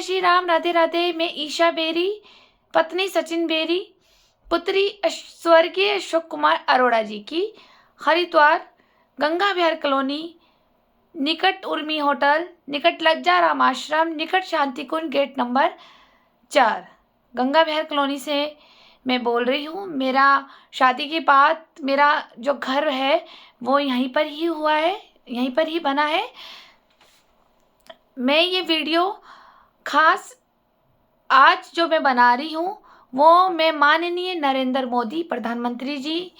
श्री राम, राधे राधे। मैं ईशा बेरी, पत्नी सचिन बेरी, पुत्री स्वर्गीय अशोक कुमार अरोड़ा जी की, हरिद्वार गंगा विहार कॉलोनी, निकट उर्मी होटल, निकट लज्जा राम आश्रम, निकट शांति कुंज, गेट नंबर 4, गंगा विहार कॉलोनी से मैं बोल रही हूँ। मेरा शादी के बाद मेरा जो घर है वो यहीं पर ही हुआ है, यहीं पर ही बना है। मैं ये वीडियो खास आज जो मैं बना रही हूँ वो मैं माननीय नरेंद्र मोदी प्रधानमंत्री जी,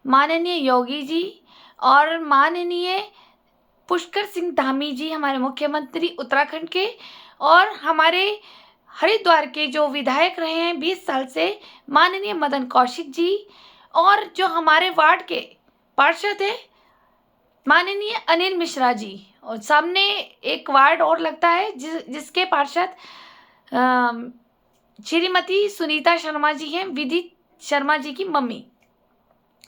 माननीय योगी जी और माननीय पुष्कर सिंह धामी जी हमारे मुख्यमंत्री उत्तराखंड के, और हमारे हरिद्वार के जो विधायक रहे हैं 20 साल से माननीय मदन कौशिक जी, और जो हमारे वार्ड के पार्षद हैं माननीय अनिल मिश्रा जी, और सामने एक वार्ड और लगता है जिसके पार्षद श्रीमती सुनीता शर्मा जी हैं, विदित शर्मा जी की मम्मी।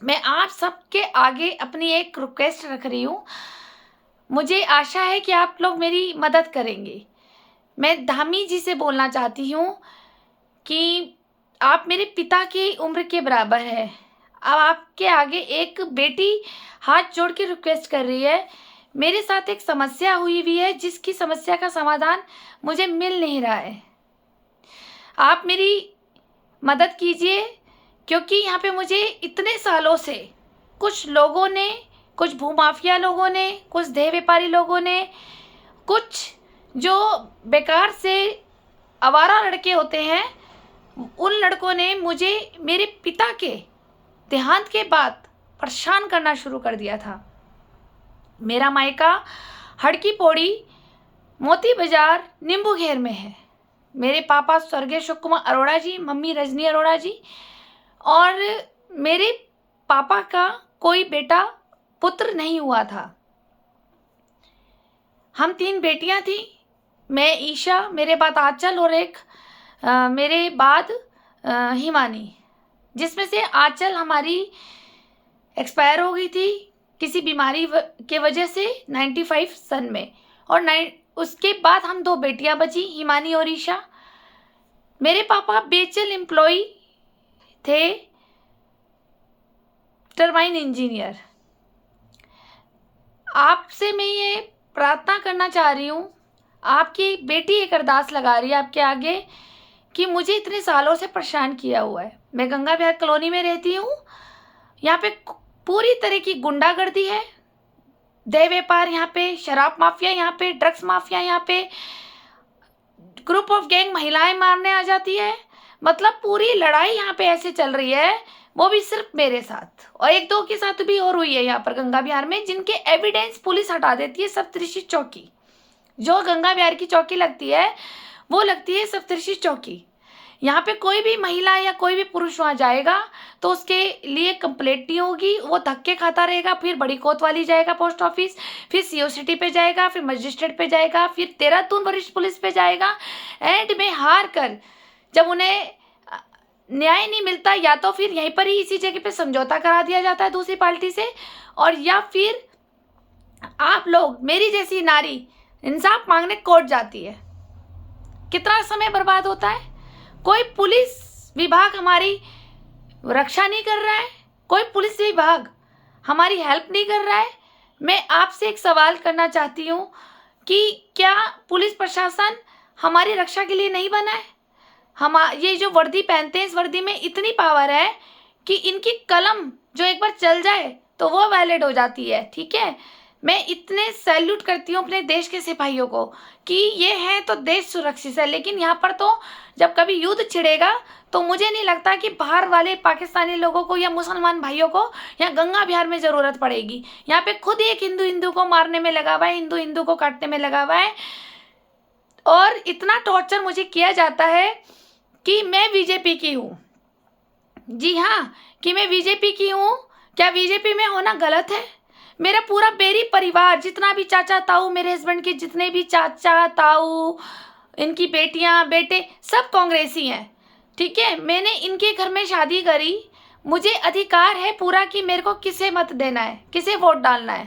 मैं आप सबके आगे अपनी एक रिक्वेस्ट रख रही हूँ। मुझे आशा है कि आप लोग मेरी मदद करेंगे। मैं धामी जी से बोलना चाहती हूँ कि आप मेरे पिता की उम्र के बराबर है। अब आपके आगे एक बेटी हाथ जोड़ के रिक्वेस्ट कर रही है। मेरे साथ एक समस्या हुई है जिसकी समस्या का समाधान मुझे मिल नहीं रहा है। आप मेरी मदद कीजिए, क्योंकि यहाँ पे मुझे इतने सालों से कुछ लोगों ने, कुछ भूमाफिया लोगों ने, कुछ देह व्यापारी लोगों ने, कुछ जो बेकार से आवारा लड़के होते हैं, उन लड़कों ने मुझे मेरे पिता के देहांत के बाद परेशान करना शुरू कर दिया था। मेरा मायका हड़की पौड़ी मोती बाजार नींबू घेर में है। मेरे पापा स्वर्गीय अशोक कुमार अरोड़ा जी, मम्मी रजनी अरोड़ा जी, और मेरे पापा का कोई बेटा पुत्र नहीं हुआ था। हम 3 बेटियां थी, मैं ईशा, मेरे बाद आंचल और एक मेरे बाद हिमानी, जिसमें से आंचल हमारी एक्सपायर हो गई थी किसी बीमारी के वजह से 95 सन में, और उसके बाद हम 2 बेटियां बची, हिमानी और ईशा। मेरे पापा बेचल एम्प्लॉय थे, टरबाइन इंजीनियर। आपसे मैं ये प्रार्थना करना चाह रही हूँ, आपकी बेटी एक अरदास लगा रही है आपके आगे कि मुझे इतने सालों से परेशान किया हुआ है। मैं गंगा विहार कॉलोनी में रहती हूँ। यहाँ पे पूरी तरह की गुंडागर्दी है, देह व्यापार यहाँ पे, शराब माफिया यहाँ पे, ड्रग्स माफिया यहाँ पे, ग्रुप ऑफ गैंग महिलाएं मारने आ जाती है। मतलब पूरी लड़ाई यहाँ पे ऐसे चल रही है, वो भी सिर्फ मेरे साथ और 1-2 के साथ भी और हुई है यहाँ पर गंगा विहार में, जिनके एविडेंस पुलिस हटा देती है। सप्तऋषि चौकी, जो गंगा विहार की चौकी लगती है वो लगती है सप्तऋषि चौकी। यहाँ पे कोई भी महिला या कोई भी पुरुष वहाँ जाएगा तो उसके लिए कंप्लेंट नहीं होगी, वो धक्के खाता रहेगा, फिर बड़ी कोतवाली जाएगा पोस्ट ऑफिस, फिर सीओ सिटी पे जाएगा, फिर मजिस्ट्रेट पे जाएगा, फिर देहरादून वरिष्ठ पुलिस पे जाएगा। एंड में हार कर जब उन्हें न्याय नहीं मिलता, या तो फिर यहीं पर ही इसी जगह पे समझौता करा दिया जाता है दूसरी पार्टी से, और या फिर आप लोग, मेरी जैसी नारी इंसाफ मांगने कोर्ट जाती है। कितना समय बर्बाद होता है। कोई पुलिस विभाग हमारी रक्षा नहीं कर रहा है, कोई पुलिस विभाग हमारी हेल्प नहीं कर रहा है। मैं आपसे एक सवाल करना चाहती हूँ कि क्या पुलिस प्रशासन हमारी रक्षा के लिए नहीं बना है? हम ये जो वर्दी पहनते हैं, इस वर्दी में इतनी पावर है कि इनकी कलम जो एक बार चल जाए तो वो वैलिड हो जाती है। ठीक है, मैं इतने सैल्यूट करती हूँ अपने देश के सिपाहियों को कि ये है तो देश सुरक्षित है, लेकिन यहाँ पर तो जब कभी युद्ध छिड़ेगा तो मुझे नहीं लगता कि बाहर वाले पाकिस्तानी लोगों को या मुसलमान भाइयों को यहाँ गंगा विहार में ज़रूरत पड़ेगी। यहाँ पे खुद एक हिंदू को मारने में लगा हुआ है, हिंदू को काटने में लगा हुआ है, और इतना टॉर्चर मुझे किया जाता है कि मैं बीजेपी की हूँ। जी हाँ, कि मैं बीजेपी की हूँ। क्या बीजेपी में होना गलत है? मेरा पूरा बेरी परिवार, जितना भी चाचा ताऊ, मेरे हस्बैंड के जितने भी चाचा ताऊ, इनकी बेटियां बेटे, सब कांग्रेसी हैं। ठीक है, मैंने इनके घर में शादी करी, मुझे अधिकार है पूरा कि मेरे को किसे मत देना है, किसे वोट डालना है।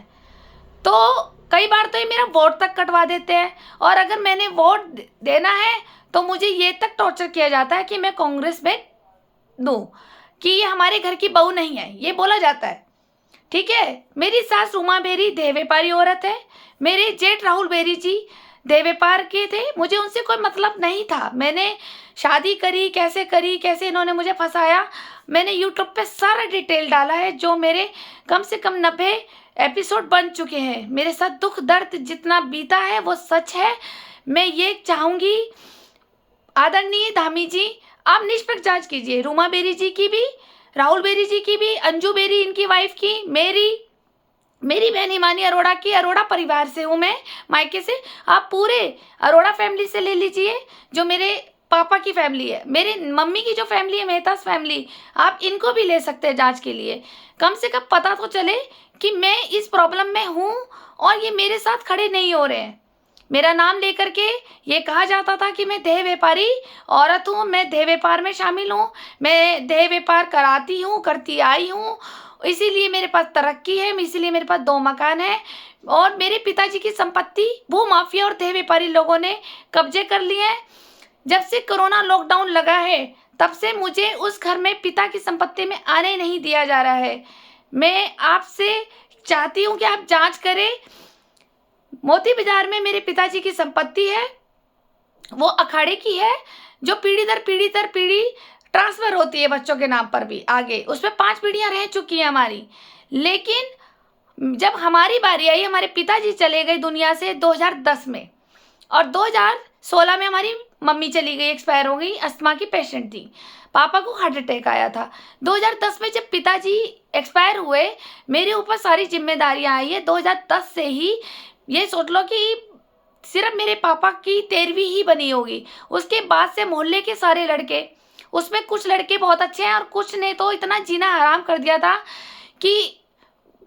तो कई बार तो ये मेरा वोट तक कटवा देते हैं, और अगर मैंने वोट देना है तो मुझे ये तक टॉर्चर किया जाता है कि मैं कांग्रेस में दूँ, कि ये हमारे घर की बहू नहीं है, ये बोला जाता है। ठीक है, मेरी सास रूमा बेरी देह व्यापारी औरत है, मेरे जेठ राहुल बेरी जी देह व्यापार के थे, मुझे उनसे कोई मतलब नहीं था। मैंने शादी करी, कैसे इन्होंने मुझे फंसाया, मैंने यूट्यूब पे सारा डिटेल डाला है, जो मेरे कम से कम 90 एपिसोड बन चुके हैं। मेरे साथ दुख दर्द जितना बीता है वो सच है। मैं ये चाहूँगी आदरणीय धामी जी, आप निष्पक्ष जांच कीजिए, रूमा बेरी जी की भी, राहुल बेरी जी की भी, अंजू बेरी इनकी वाइफ की, मेरी बहन हिमानी अरोड़ा की। अरोड़ा परिवार से हूँ मैं, मायके से। आप पूरे अरोड़ा फैमिली से ले लीजिए, जो मेरे पापा की फैमिली है, मेरे मम्मी की जो फैमिली है मेहताज फैमिली, आप इनको भी ले सकते हैं जांच के लिए। कम से कम पता तो चले कि मैं इस प्रॉब्लम में हूँ और ये मेरे साथ खड़े नहीं हो रहे हैं। मेरा नाम लेकर के ये कहा जाता था कि मैं देह व्यापारी औरत हूँ, मैं देह व्यापार में शामिल हूँ, मैं देह व्यापार कराती हूँ, करती आई हूँ, इसीलिए मेरे पास तरक्की है, इसीलिए मेरे पास 2 मकान है। और मेरे पिताजी की संपत्ति भू माफिया और देह व्यापारी लोगों ने कब्जे कर लिए हैं। जब से कोरोना लॉकडाउन लगा है तब से मुझे उस घर में पिता की संपत्ति में आने नहीं दिया जा रहा है। मैं आपसे चाहती हूँ कि आप जांच करें। मोती बाजार में मेरे पिताजी की संपत्ति है, वो अखाड़े की है, जो पीढ़ी दर पीढ़ी ट्रांसफर होती है बच्चों के नाम पर भी आगे। उसमें 5 पीढ़ियां रह चुकी हैं हमारी। लेकिन जब हमारी बारी आई, हमारे पिताजी चले गए दुनिया से 2010 में, और 2016 में हमारी मम्मी चली गई, एक्सपायर हो गई, अस्थमा की पेशेंट थी। पापा को हार्ट अटैक आया था। 2010 में जब पिताजी एक्सपायर हुए, मेरे ऊपर सारी जिम्मेदारियां आई है। 2010 से ही ये सोच लो कि सिर्फ मेरे पापा की 13वीं ही बनी होगी। उसके बाद से मोहल्ले के सारे लड़के, उसमें कुछ लड़के बहुत अच्छे हैं और कुछ ने तो इतना जीना हराम कर दिया था कि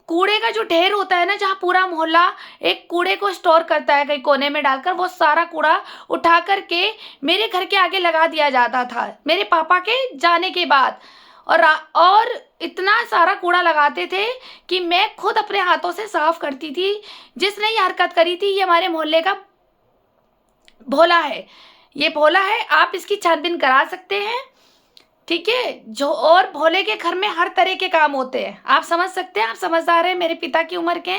कूड़े का जो ढेर होता है ना, जहाँ पूरा मोहल्ला एक कूड़े को स्टोर करता है कहीं कोने में डालकर, वो सारा कूड़ा उठा करके मेरे घर के आगे लगा दिया जाता था मेरे पापा के जाने के बाद। और इतना सारा कूड़ा लगाते थे कि मैं खुद अपने हाथों से साफ करती थी। जिसने ये हरकत करी थी, ये हमारे मोहल्ले का भोला है, ये भोला है, आप इसकी छानबीन करा सकते हैं। ठीक है, जो और भोले के घर में हर तरह के काम होते हैं, आप समझ सकते हैं, आप समझदार हैं, मेरे पिता की उम्र के,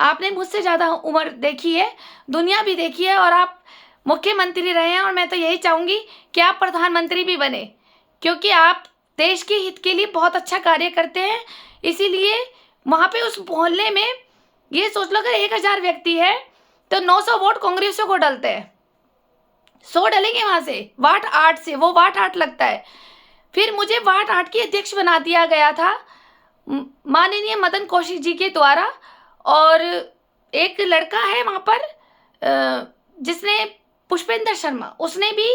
आपने मुझसे ज़्यादा उम्र देखी है, दुनिया भी देखी है, और आप मुख्यमंत्री रहे हैं। और मैं तो यही चाहूँगी कि आप प्रधानमंत्री भी बने, क्योंकि आप देश के हित के लिए बहुत अच्छा कार्य करते हैं। इसीलिए वहाँ पे उस मोहल्ले में ये सोच लो, अगर 1000 व्यक्ति है तो 900 वोट कांग्रेसियों को डलते हैं, 100 डलेंगे वहाँ से, वार्ड 8 से, वो वार्ड 8 लगता है। फिर मुझे वार्ड 8 की अध्यक्ष बना दिया गया था माननीय मदन कौशिक जी के द्वारा। और एक लड़का है वहाँ पर जिसने, पुष्पेंद्र शर्मा, उसने भी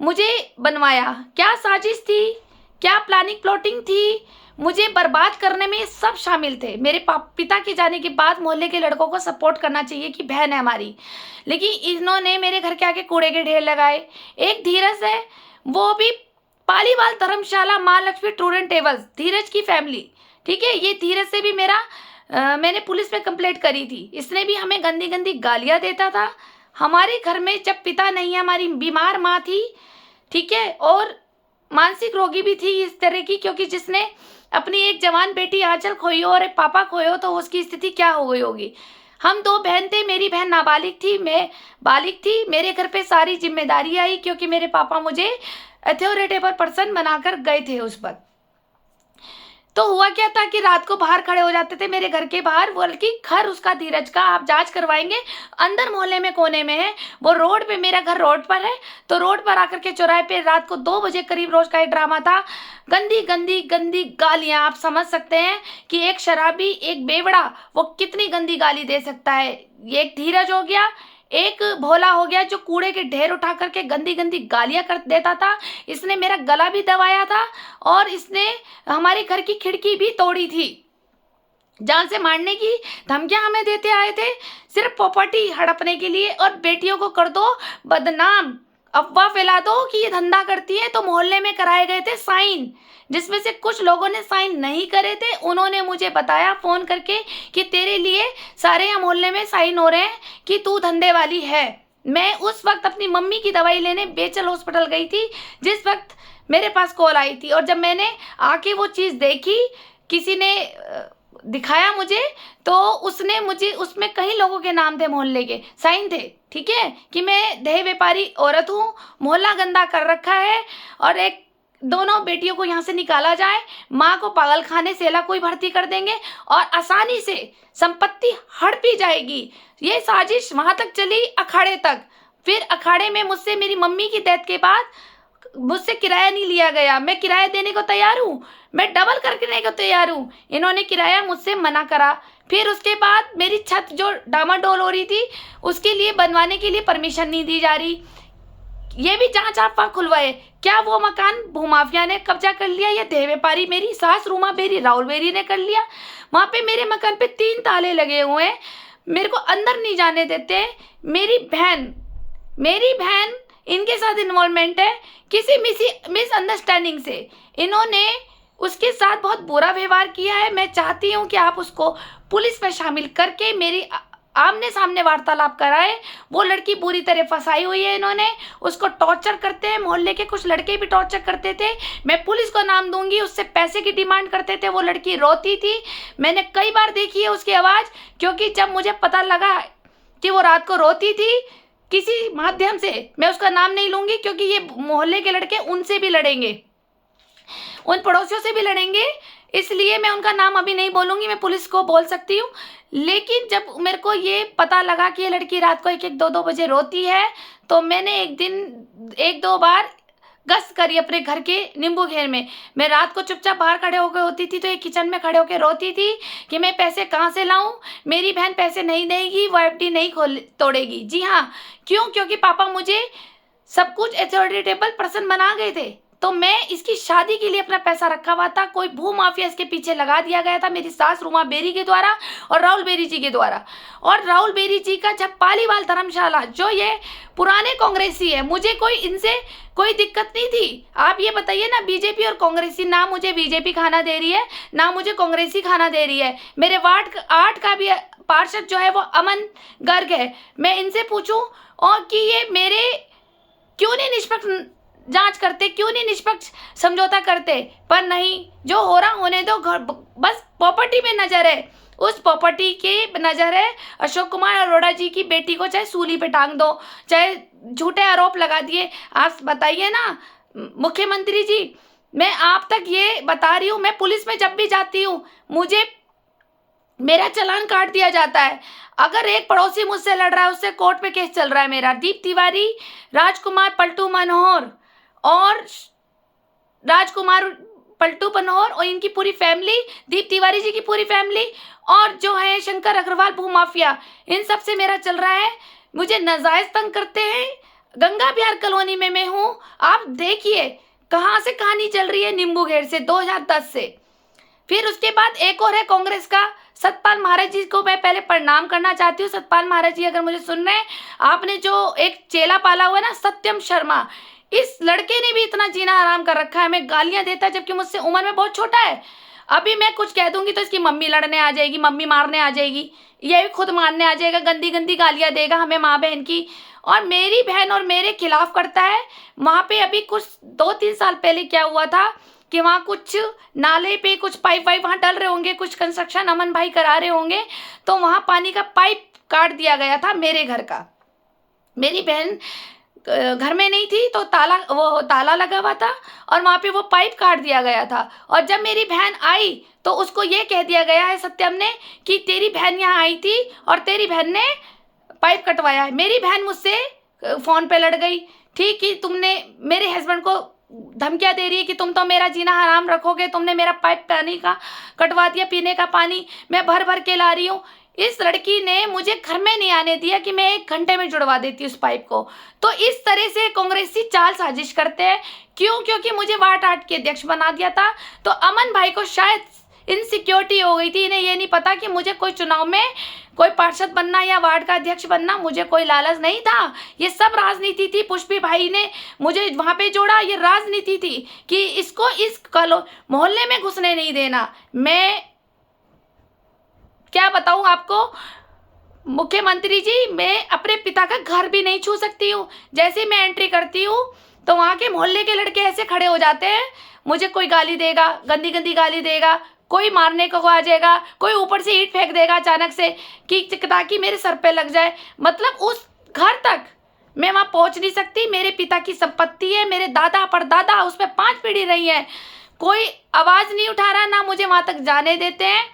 मुझे बनवाया। क्या साजिश थी, क्या प्लानिंग प्लॉटिंग थी, मुझे बर्बाद करने में सब शामिल थे। मेरे पिता के जाने के बाद मोहल्ले के लड़कों को सपोर्ट करना चाहिए कि बहन है हमारी, लेकिन इन्होंने मेरे घर के आगे कूड़े के ढेर लगाए। एक धीरज है, वो भी Paliwal Dharamshala Maa Lakshmi tour and travels, धीरज की फैमिली। ठीक है, ये धीरज से भी मैंने पुलिस में कंप्लेंट करी थी। इसने भी हमें गंदी गंदी गालियाँ देता था। हमारे घर में जब पिता नहीं है, हमारी बीमार माँ थी, ठीक है, और मानसिक रोगी भी थी इस तरह की, क्योंकि जिसने अपनी एक जवान बेटी आंचल खोई हो और एक पापा खोए हो, तो उसकी स्थिति क्या हो गई होगी। हम 2 बहन थे, मेरी बहन नाबालिग थी, मैं बालिग थी। मेरे घर पे सारी जिम्मेदारी आई, क्योंकि मेरे पापा मुझे अथॉरिटेबल पर्सन बनाकर गए थे उस पर। तो हुआ क्या था कि रात को बाहर खड़े हो जाते थे मेरे घर के बाहर, बल्कि घर उसका धीरज का, आप जांच करवाएंगे, अंदर मोहल्ले में कोने में है, वो रोड पे, मेरा घर रोड पर है, तो रोड पर आकर के चौराहे पे रात को 2 बजे करीब रोज का एक ड्रामा था। गंदी गंदी गंदी गालियां, आप समझ सकते हैं कि एक शराबी, एक बेवड़ा, वो कितनी गंदी गाली दे सकता है। ये एक धीरज हो गया, एक भोला हो गया जो कूड़े के ढेर उठा करके गंदी गंदी गालियां कर देता था। इसने मेरा गला भी दबाया था और इसने हमारे घर की खिड़की भी तोड़ी थी। जान से मारने की धमकियां हमें देते आए थे, सिर्फ प्रॉपर्टी हड़पने के लिए, और बेटियों को कर दो बदनाम। अफवाह फैला दो कि ये धंधा करती है। तो मोहल्ले में कराए गए थे साइन, जिसमें से कुछ लोगों ने साइन नहीं करे थे। उन्होंने मुझे बताया फ़ोन करके कि तेरे लिए सारे यहाँ मोहल्ले में साइन हो रहे हैं कि तू धंधे वाली है। मैं उस वक्त अपनी मम्मी की दवाई लेने बेचल हॉस्पिटल गई थी, जिस वक्त मेरे पास कॉल आई थी। और जब मैंने आके वो चीज़ देखी, किसी ने दिखाया मुझे, तो उसने मुझे, उसमें कई लोगों के नाम थे, मोहल्ले के साइन थे, ठीक है, कि मैं देह व्यापारी औरत हूँ, मोहल्ला गंदा कर रखा है और एक दोनों बेटियों को यहाँ से निकाला जाए, माँ को पागल खाने सेला कोई भर्ती कर देंगे और आसानी से संपत्ति हड़पी जाएगी। ये साजिश वहाँ तक चली, अखाड़े तक। फिर अखाड़े में मुझसे मेरी मम्मी की डेथ के बाद मुझसे किराया नहीं लिया गया। मैं किराया देने को तैयार हूँ, मैं डबल करने को तैयार हूँ, इन्होंने किराया मुझसे मना करा। फिर उसके बाद मेरी छत जो डामाडोल हो रही थी, उसके लिए बनवाने के लिए परमिशन नहीं दी जा रही। ये भी जांच आप खुलवाए, क्या वो मकान भूमाफिया ने कब्जा कर लिया या देह व्यापारी मेरी सास रूमा बेरी राहुल बेरी ने कर लिया? वहाँ पे मेरे मकान पे 3 ताले लगे हुए हैं, मेरे को अंदर नहीं जाने देते। मेरी बहन इनके साथ इन्वॉल्वमेंट है, किसी मिसअंडरस्टैंडिंग से इन्होंने उसके साथ बहुत बुरा व्यवहार किया है। मैं चाहती हूँ कि आप उसको पुलिस में शामिल करके मेरी आमने सामने वार्तालाप कराए। वो लड़की बुरी तरह फंसाई हुई है, इन्होंने उसको टॉर्चर करते हैं, मोहल्ले के कुछ लड़के भी टॉर्चर करते थे। मैं पुलिस को नाम दूंगी, उससे पैसे की डिमांड करते थे। वो लड़की रोती थी, मैंने कई बार देखी है उसकी आवाज़, क्योंकि जब मुझे पता लगा कि वो रात को रोती थी, किसी माध्यम से, मैं उसका नाम नहीं लूँगी क्योंकि ये मोहल्ले के लड़के उनसे भी लड़ेंगे, उन पड़ोसियों से भी लड़ेंगे, इसलिए मैं उनका नाम अभी नहीं बोलूँगी। मैं पुलिस को बोल सकती हूँ, लेकिन जब मेरे को ये पता लगा कि ये लड़की रात को 1-1, 2-2 बजे रोती है, तो मैंने एक दिन 1-2 बार गश्त करी अपने घर के नींबू घेर में। मैं रात को चुपचाप बाहर खड़े होकर होती थी, तो ये किचन में खड़े होकर रोती थी कि मैं पैसे कहाँ से लाऊं, मेरी बहन पैसे नहीं देगी, वो एफडी नहीं तोड़ेगी। जी हाँ, क्यों? क्योंकि पापा मुझे सब कुछ अथॉरिटेबल पर्सन बना गए थे, तो मैं इसकी शादी के लिए अपना पैसा रखा हुआ था। कोई भू माफिया इसके पीछे लगा दिया गया था, मेरी सास रूमा बेरी के द्वारा और राहुल बेरी जी के द्वारा। और राहुल बेरी जी का जब पालीवाल धर्मशाला, जो ये पुराने कांग्रेसी है, मुझे कोई इनसे कोई दिक्कत नहीं थी। आप ये बताइए ना, बीजेपी और कांग्रेसी, ना मुझे बीजेपी खाना दे रही है, ना मुझे कांग्रेसी खाना दे रही है। मेरे वार्ड 8 का भी पार्षद जो है वो अमन गर्ग है। मैं इनसे पूछूं और कि ये मेरे क्यों नहीं निष्पक्ष जांच करते, क्यों नहीं निष्पक्ष समझौता करते? पर नहीं, जो हो रहा होने दो। घर बस प्रॉपर्टी पे नजर है, उस प्रॉपर्टी की नजर है। अशोक कुमार अरोड़ा जी की बेटी को चाहे सूली पे टांग दो, चाहे झूठे आरोप लगा दिए। आप बताइए ना मुख्यमंत्री जी, मैं आप तक ये बता रही हूँ, मैं पुलिस में जब भी जाती हूँ मुझे मेरा चालान काट दिया जाता है। अगर एक पड़ोसी मुझसे लड़ रहा है, उससे कोर्ट में केस चल रहा है मेरा। दीप तिवारी, राजकुमार पलटू मनोहर और राजकुमार पलटू मनोहर और इनकी पूरी फैमिली, दीप तिवारी जी की पूरी फैमिली और जो है शंकर अग्रवाल भूमाफिया, इन सब से मेरा चल रहा है। मुझे नाजायज तंग करते हैं। गंगा बिहार कॉलोनी में मैं हूँ, आप देखिए कहाँ से कहानी चल रही है, नींबू घेर से 2010 से। फिर उसके बाद एक और है कांग्रेस का, सतपाल महाराज जी को मैं पहले प्रणाम करना चाहती हूँ। सतपाल महाराज जी अगर मुझे सुन रहे हैं, आपने जो एक चेला पाला हुआ है ना, सत्यम शर्मा, इस लड़के ने भी इतना जीना आराम कर रखा है। हमें गालियां देता है, जबकि मुझसे उम्र में बहुत छोटा है। अभी मैं कुछ कह दूंगी तो इसकी मम्मी लड़ने आ जाएगी, मम्मी मारने आ जाएगी, ये भी खुद मारने आ जाएगा, गंदी गंदी गालियां देगा हमें माँ बहन की, और मेरी बहन और मेरे खिलाफ करता है। वहाँ पे अभी कुछ 2-3 साल पहले क्या हुआ था कि वहाँ कुछ नाले पे कुछ पाइप वाइप वहाँ डल रहे होंगे, कुछ कंस्ट्रक्शन अमन भाई करा रहे होंगे, तो वहाँ पानी का पाइप काट दिया गया था मेरे घर का। मेरी बहन घर में नहीं थी, तो ताला लगा हुआ था और वहाँ पे वो पाइप काट दिया गया था। और जब मेरी बहन आई तो उसको ये कह दिया गया है सत्यम ने कि तेरी बहन यहाँ आई थी और तेरी बहन ने पाइप कटवाया है। मेरी बहन मुझसे फ़ोन पे लड़ गई, ठीक कि तुमने मेरे हस्बैंड को धमकियाँ दे रही है कि तुम तो मेरा जीना हराम रखोगे, तुमने मेरा पाइप पानी का कटवा दिया, पीने का पानी मैं भर भर के ला रही हूँ। इस लड़की ने मुझे घर में नहीं आने दिया कि मैं 1 घंटे में जुड़वा देती उस पाइप को। तो इस तरह से कांग्रेसी चाल साजिश करते हैं। क्यों? क्योंकि मुझे वार्ड 8 के अध्यक्ष बना दिया था। तो अमन भाई को शायद इनसिक्योरिटी हो गई थी। इन्हें ये नहीं पता कि मुझे कोई चुनाव में कोई पार्षद बनना या वार्ड का अध्यक्ष बनना, मुझे कोई लालच नहीं था। ये सब राजनीति थी। पुष्पी भाई ने मुझे वहाँ पे जोड़ा, ये राजनीति थी कि इसको इस मोहल्ले में घुसने नहीं देना। मैं क्या बताऊँ आपको मुख्यमंत्री जी, मैं अपने पिता का घर भी नहीं छू सकती हूँ। जैसे मैं एंट्री करती हूँ तो वहाँ के मोहल्ले के लड़के ऐसे खड़े हो जाते हैं, मुझे कोई गाली देगा, गंदी गंदी गाली देगा, कोई मारने को आ जाएगा, कोई ऊपर से ईंट फेंक देगा अचानक से कि ताकि मेरे सर पे लग जाए। मतलब उस घर तक मैं वहाँ पहुँच नहीं सकती। मेरे पिता की संपत्ति है, मेरे दादा परदादा उस पर 5 पीढ़ी रही है। कोई आवाज़ नहीं उठा रहा, ना मुझे वहाँ तक जाने देते हैं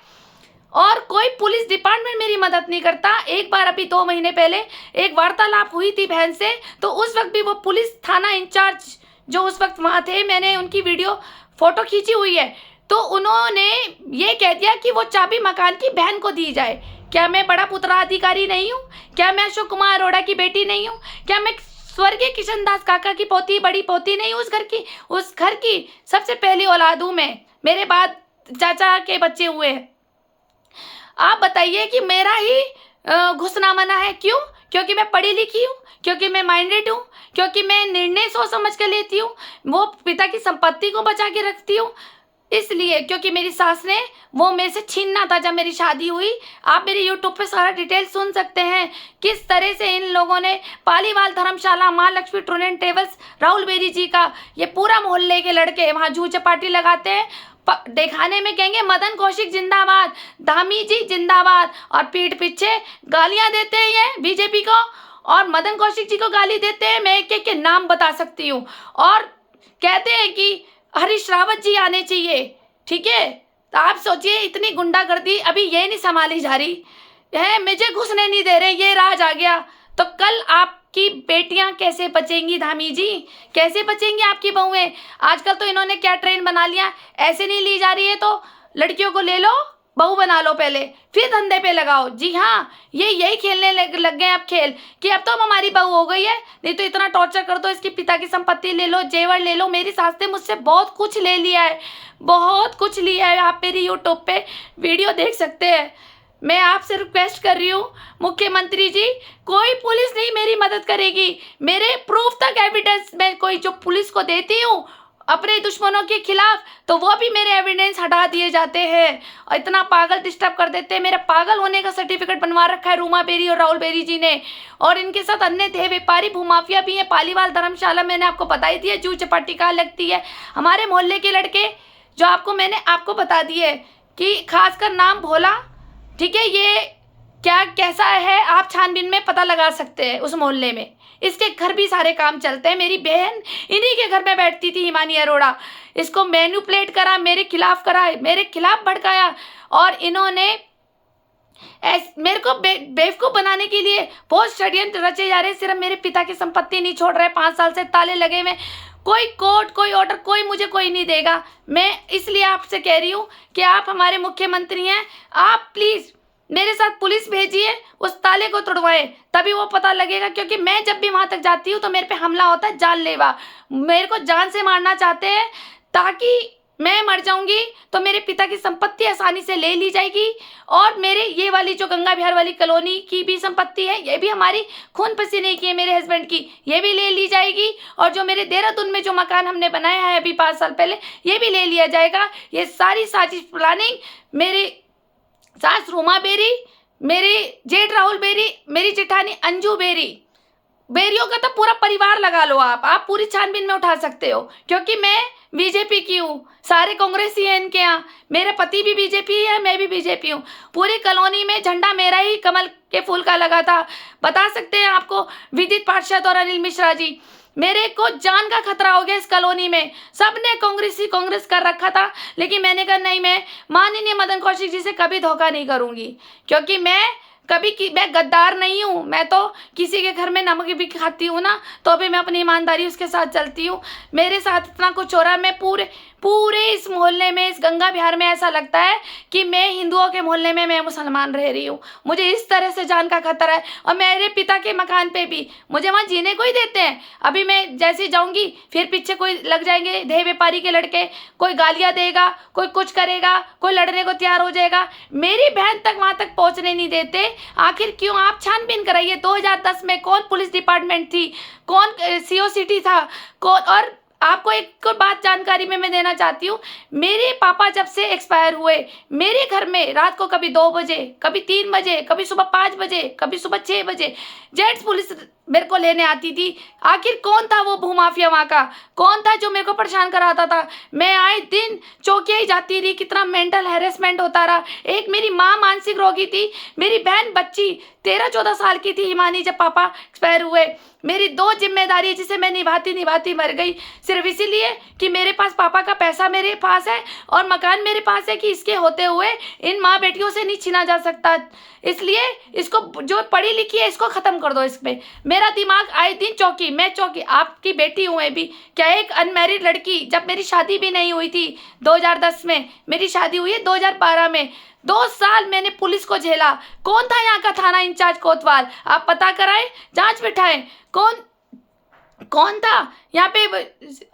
और कोई पुलिस डिपार्टमेंट मेरी मदद नहीं करता। एक बार अभी 2 महीने पहले एक वार्तालाप हुई थी बहन से, तो उस वक्त भी वो पुलिस थाना इंचार्ज जो उस वक्त वहाँ थे, मैंने उनकी वीडियो फोटो खींची हुई है, तो उन्होंने ये कह दिया कि वो चाबी मकान की बहन को दी जाए। क्या मैं बड़ा उत्तराधिकारी नहीं हूँ? क्या मैं अशोक कुमार अरोड़ा की बेटी नहीं हूँ? क्या मैं स्वर्गीय किशन दास काका की पोती, बड़ी पोती नहीं हूँ? उस घर की सबसे पहली औलाद हूँ मैं। मेरे बाद चाचा के बच्चे हुए हैं। आप बताइए कि मेरा ही घुसना मना है। क्यों? क्योंकि मैं पढ़ी लिखी हूँ, क्योंकि मैं माइंडेड हूँ, क्योंकि मैं निर्णय सोच समझ कर लेती हूँ, वो पिता की संपत्ति को बचा के रखती हूँ। इसलिए क्योंकि मेरी सास ने वो मेरे से छीनना था जब मेरी शादी हुई। आप मेरे यूट्यूब पे सारा डिटेल सुन सकते हैं किस तरह से इन लोगों ने Paliwal Dharamshala, Maa Lakshmi tour and travels, Rahul Berry ji का, ये पूरा मोहल्ले के लड़के वहाँ जूझ चपाटी लगाते हैं। दिखाने में कहेंगे मदन कौशिक जिंदाबाद, धामी जी जिंदाबाद, और पीठ पीछे गालियां देते हैं ये बीजेपी को और मदन कौशिक जी को गाली देते हैं। मैं एक के नाम बता सकती हूँ। और कहते हैं कि हरीश रावत जी आने चाहिए। ठीक है, तो आप सोचिए इतनी गुंडागर्दी अभी ये नहीं संभाली जा रही है, मुझे घुसने नहीं दे रहे, ये राज आ गया। तो कल आपकी बेटियां कैसे बचेंगी धामी जी? कैसे बचेंगी आपकी बहुएं? आजकल तो इन्होंने क्या ट्रेन बना लिया, ऐसे नहीं ली जा रही है तो लड़कियों को ले लो, बहू बना लो पहले, फिर धंधे पे लगाओ। जी हाँ, ये यही खेलने लग गए अब खेल कि अब तो हमारी बहू हो गई है, नहीं तो इतना टॉर्चर कर दो, इसके पिता की संपत्ति ले लो, जेवर ले लो। मेरी सास ने मुझसे बहुत कुछ ले लिया है, बहुत कुछ लिया है। आप मेरी यूट्यूब पे वीडियो देख सकते हैं। मैं आपसे रिक्वेस्ट कर रही हूँ मुख्यमंत्री जी, कोई पुलिस नहीं मेरी मदद करेगी। मेरे प्रूफ तक एविडेंस मैं कोई जो पुलिस को देती हूँ अपने दुश्मनों के खिलाफ, तो वो भी मेरे एविडेंस हटा दिए जाते हैं और इतना पागल डिस्टर्ब कर देते हैं। मेरे पागल होने का सर्टिफिकेट बनवा रखा है रूमा बेरी और राहुल बेरी जी ने, और इनके साथ अन्य थे व्यापारी भूमाफिया भी हैं। पालीवाल धर्मशाला मैंने आपको बताई दी है, जूझ चपाटी कहाँ लगती है। हमारे मोहल्ले के लड़के जो मैंने आपको बता दिए कि खासकर नाम भोला, ठीक है, ये क्या कैसा है आप छानबीन में पता लगा सकते हैं। उस मोहल्ले में इसके घर भी सारे काम चलते हैं। मेरी बहन इन्हीं के घर में बैठती थी, हिमानी अरोड़ा। इसको मैनिपुलेट करा, मेरे खिलाफ करा, मेरे खिलाफ भड़काया, और इन्होंने मेरे को बेवकूफ़ बनाने के लिए बहुत षड्यंत्र रचे जा रहे हैं। सिर्फ मेरे पिता की संपत्ति नहीं छोड़ रहे, 5 साल से ताले लगे हुए, कोई कोर्ट, कोई ऑर्डर, कोई नहीं देगा। मैं इसलिए आपसे कह रही हूँ कि आप हमारे मुख्यमंत्री हैं, आप प्लीज़ मेरे साथ पुलिस भेजिए, उस ताले को तोड़वाएं, तभी वो पता लगेगा। क्योंकि मैं जब भी वहाँ तक जाती हूँ तो मेरे पे हमला होता है जानलेवा, मेरे को जान से मारना चाहते हैं ताकि मैं मर जाऊंगी तो मेरे पिता की संपत्ति आसानी से ले ली जाएगी, और मेरे ये वाली जो गंगा विहार वाली कॉलोनी की भी संपत्ति है, ये भी हमारी खून पसीने की है, मेरे हस्बैंड की, ये भी ले ली जाएगी। और जो मेरे देहरादून में जो मकान हमने बनाया है अभी 5 साल पहले, ये भी ले लिया जाएगा। ये सारी साजिश प्लानिंग मेरी सास रूमा बेरी, मेरी जेठ राहुल बेरी, मेरी जेठानी अंजू बेरी, बेरियों का तो पूरा परिवार लगा लो आप पूरी छानबीन में उठा सकते हो। क्योंकि मैं बीजेपी की हूँ, सारे कांग्रेसी हैं इनके यहाँ, मेरे पति भी बीजेपी है, मैं भी बीजेपी हूँ। पूरी कॉलोनी में झंडा मेरा ही कमल के फूल का लगा था। बता सकते हैं आपको विदित पार्षद और अनिल मिश्रा जी, मेरे को जान का खतरा हो गया इस कॉलोनी में। सबने कांग्रेस कर रखा था, लेकिन मैंने कहा नहीं, मैं माननीय मदन कौशिक जी से कभी धोखा नहीं करूंगी, क्योंकि मैं कभी कि मैं गद्दार नहीं हूँ, मैं तो किसी के घर में नमक भी खाती हूँ ना, तो भी मैं अपनी ईमानदारी उसके साथ चलती हूँ। मेरे साथ इतना कुछ हो रहा है, मैं पूरे पूरे इस मोहल्ले में, इस गंगा विहार में ऐसा लगता है कि मैं हिंदुओं के मोहल्ले में मैं मुसलमान रह रही हूँ। मुझे इस तरह से जान का खतरा है। और मेरे पिता के मकान पे भी मुझे वहाँ जीने को ही देते हैं। अभी मैं जैसे जाऊँगी फिर पीछे कोई लग जाएंगे देह व्यापारी के लड़के, कोई गालियाँ देगा, कोई कुछ करेगा, कोई लड़ने को तैयार हो जाएगा। मेरी बहन तक वहाँ तक पहुँचने नहीं देते। आखिर क्यों? आप छानबीन कराइए। 2010 में कौन पुलिस डिपार्टमेंट थी, कौन सीओसीटी था, कौन? और आपको एक बात जानकारी में मैं देना चाहती हूँ, मेरे पापा जब से एक्सपायर हुए, मेरे घर में रात को कभी 2 बजे, कभी 3 बजे, कभी सुबह 5 बजे, कभी सुबह 6 बजे जेट्स पुलिस मेरे को लेने आती थी। आखिर कौन था वो भूमाफिया वहाँ का? कौन था जो मेरे को परेशान कराता था? मैं आए दिन चौकिया ही जाती रही, कितना मेंटल हैरेसमेंट होता रहा। एक मेरी माँ मानसिक रोगी थी, मेरी बहन बच्ची 13-14 साल की थी हिमानी, जब पापा एक्सपायर हुए। मेरी 2 जिम्मेदारी जिसे मैं निभाती निभाती मर गई, सिर्फ इसीलिए कि मेरे पास पापा का पैसा मेरे पास है और मकान मेरे पास है, कि इसके होते हुए इन माँ बेटियों से नहीं छीना जा सकता। इसलिए इसको, जो पढ़ी लिखी है इसको ख़त्म कर दो। इसमें मेरा दिमाग आए दिन चौकी, मैं चौकी। आपकी बेटी हूँ मैं भी। क्या एक अनमैरिड लड़की, जब मेरी शादी भी नहीं हुई थी 2010 में, मेरी शादी हुई है 2012 में, 2 साल मैंने पुलिस को झेला। कौन था यहाँ का थाना इंचार्ज कोतवाल? आप पता कराएं, जांच बिठाएं, कौन था यहाँ पे।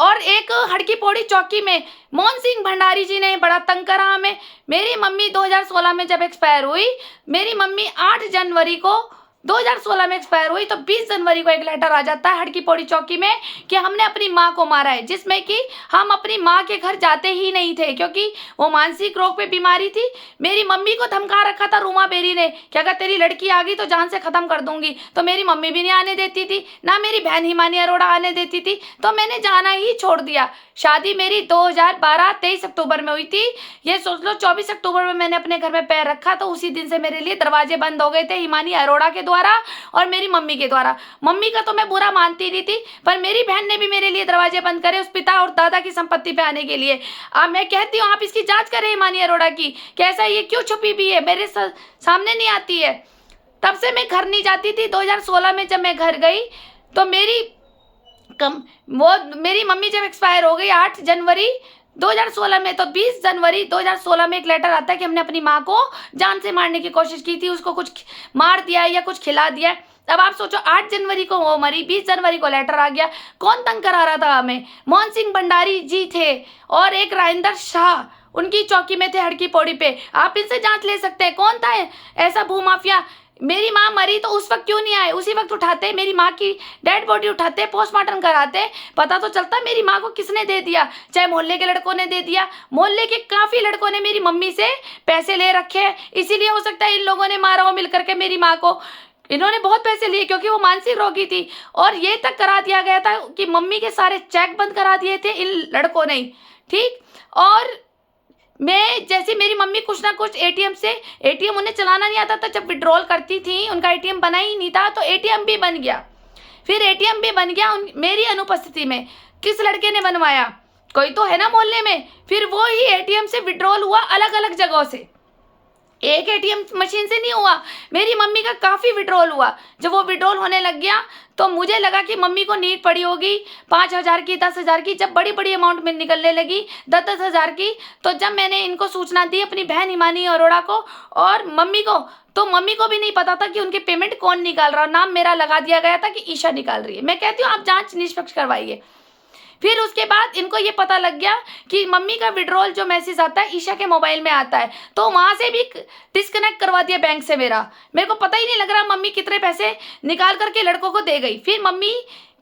और एक हड़की पौड़ी चौकी में मोहन सिंह भंडारी जी ने बड़ा तंग करा हमें। मेरी मम्मी 2016 में जब एक्सपायर हुई, मेरी मम्मी 8 जनवरी को 2016 में एक्सपायर हुई, तो 20 जनवरी को एक लेटर आ जाता है हड़की पौड़ी चौकी में कि हमने अपनी माँ को मारा है, जिसमें कि हम अपनी माँ के घर जाते ही नहीं थे क्योंकि वो मानसिक रोग पे बीमारी थी। मेरी मम्मी को धमका रखा था रूमा बेरी ने कि अगर तेरी लड़की आ गई तो जान से ख़त्म कर दूंगी। तो मेरी मम्मी भी नहीं आने देती थी, ना मेरी बहन हिमानी अरोड़ा आने देती थी, तो मैंने जाना ही छोड़ दिया। शादी मेरी 2012 23 अक्टूबर में हुई थी। ये सोच लो 24 अक्टूबर में मैंने अपने घर में पैर रखा, तो उसी दिन से मेरे लिए दरवाजे बंद हो गए थे हिमानी अरोड़ा के द्वारा और मेरी मम्मी के द्वारा। मम्मी का तो मैं बुरा मानती नहीं थी, पर मेरी बहन ने भी मेरे लिए दरवाजे बंद करे उस पिता और दादा की संपत्ति पे आने के लिए। अब मैं कहती हूँ आप इसकी जांच करें हिमानी अरोड़ा की, कैसा ये क्यों छुपी भी है, मेरे सामने नहीं आती है। तब से मैं घर नहीं जाती थी। 2016 में जब मैं घर गई तो मेरी मम्मी जब एक्सपायर हो गई 8 जनवरी 2016 में, तो 20 जनवरी 2016 में एक लेटर आता है कि हमने अपनी माँ को जान से मारने की कोशिश की थी, उसको कुछ मार दिया या कुछ खिला दिया। अब आप सोचो 8 जनवरी को वो मरी, 20 जनवरी को लेटर आ गया। कौन तंग करा रहा था हमें? मोहन सिंह भंडारी जी थे और एक राजेंद्र शाह उनकी चौकी में थे हड़की पौड़ी पे। आप इनसे जांच ले सकते हैं कौन था ऐसा भूमाफिया। मेरी माँ मरी तो उस वक्त क्यों नहीं आए? उसी वक्त उठाते, मेरी माँ की डेड बॉडी उठाते, पोस्टमार्टम कराते, पता तो चलता मेरी माँ को किसने दे दिया। चाहे मोहल्ले के लड़कों ने दे दिया, मोहल्ले के काफ़ी लड़कों ने मेरी मम्मी से पैसे ले रखे हैं, इसीलिए हो सकता है इन लोगों ने मारा हो मिल करके मेरी माँ को। इन्होंने बहुत पैसे लिए क्योंकि वो मानसिक रोगी थी, और ये तक करा दिया गया था कि मम्मी के सारे चेक बंद करा दिए थे इन लड़कों ने, ठीक। और मैं जैसे मेरी मम्मी कुछ ना कुछ एटीएम उन्हें चलाना नहीं आता था, जब विड्रॉल करती थी उनका एटीएम बना ही नहीं था, तो एटीएम भी बन गया। फिर एटीएम भी बन गया मेरी अनुपस्थिति में। किस लड़के ने बनवाया? कोई तो है ना मोहल्ले में। फिर वो ही एटीएम से विड्रॉल हुआ अलग अलग जगहों से, एक एटीएम मशीन से नहीं हुआ। मेरी मम्मी का काफ़ी विड्रॉल हुआ। जब वो विड्रॉल होने लग गया तो मुझे लगा कि मम्मी को नीड पड़ी होगी 5,000 की, 10,000 की। जब बड़ी बड़ी अमाउंट में निकलने लगी 10,000 की, तो जब मैंने इनको सूचना दी अपनी बहन हिमानी अरोड़ा को और मम्मी को, तो मम्मी को भी नहीं पता था कि उनके पेमेंट कौन निकाल रहा। नाम मेरा लगा दिया गया था कि ईशा निकाल रही है। मैं कहती हूँ आप जाँच निष्पक्ष करवाइए। फिर उसके बाद इनको ये पता लग गया कि मम्मी का विड्रॉल जो मैसेज आता है ईशा के मोबाइल में आता है, तो वहाँ से भी डिस्कनेक्ट करवा दिया बैंक से मेरे को पता ही नहीं लग रहा मम्मी कितने पैसे निकाल करके लड़कों को दे गई। फिर मम्मी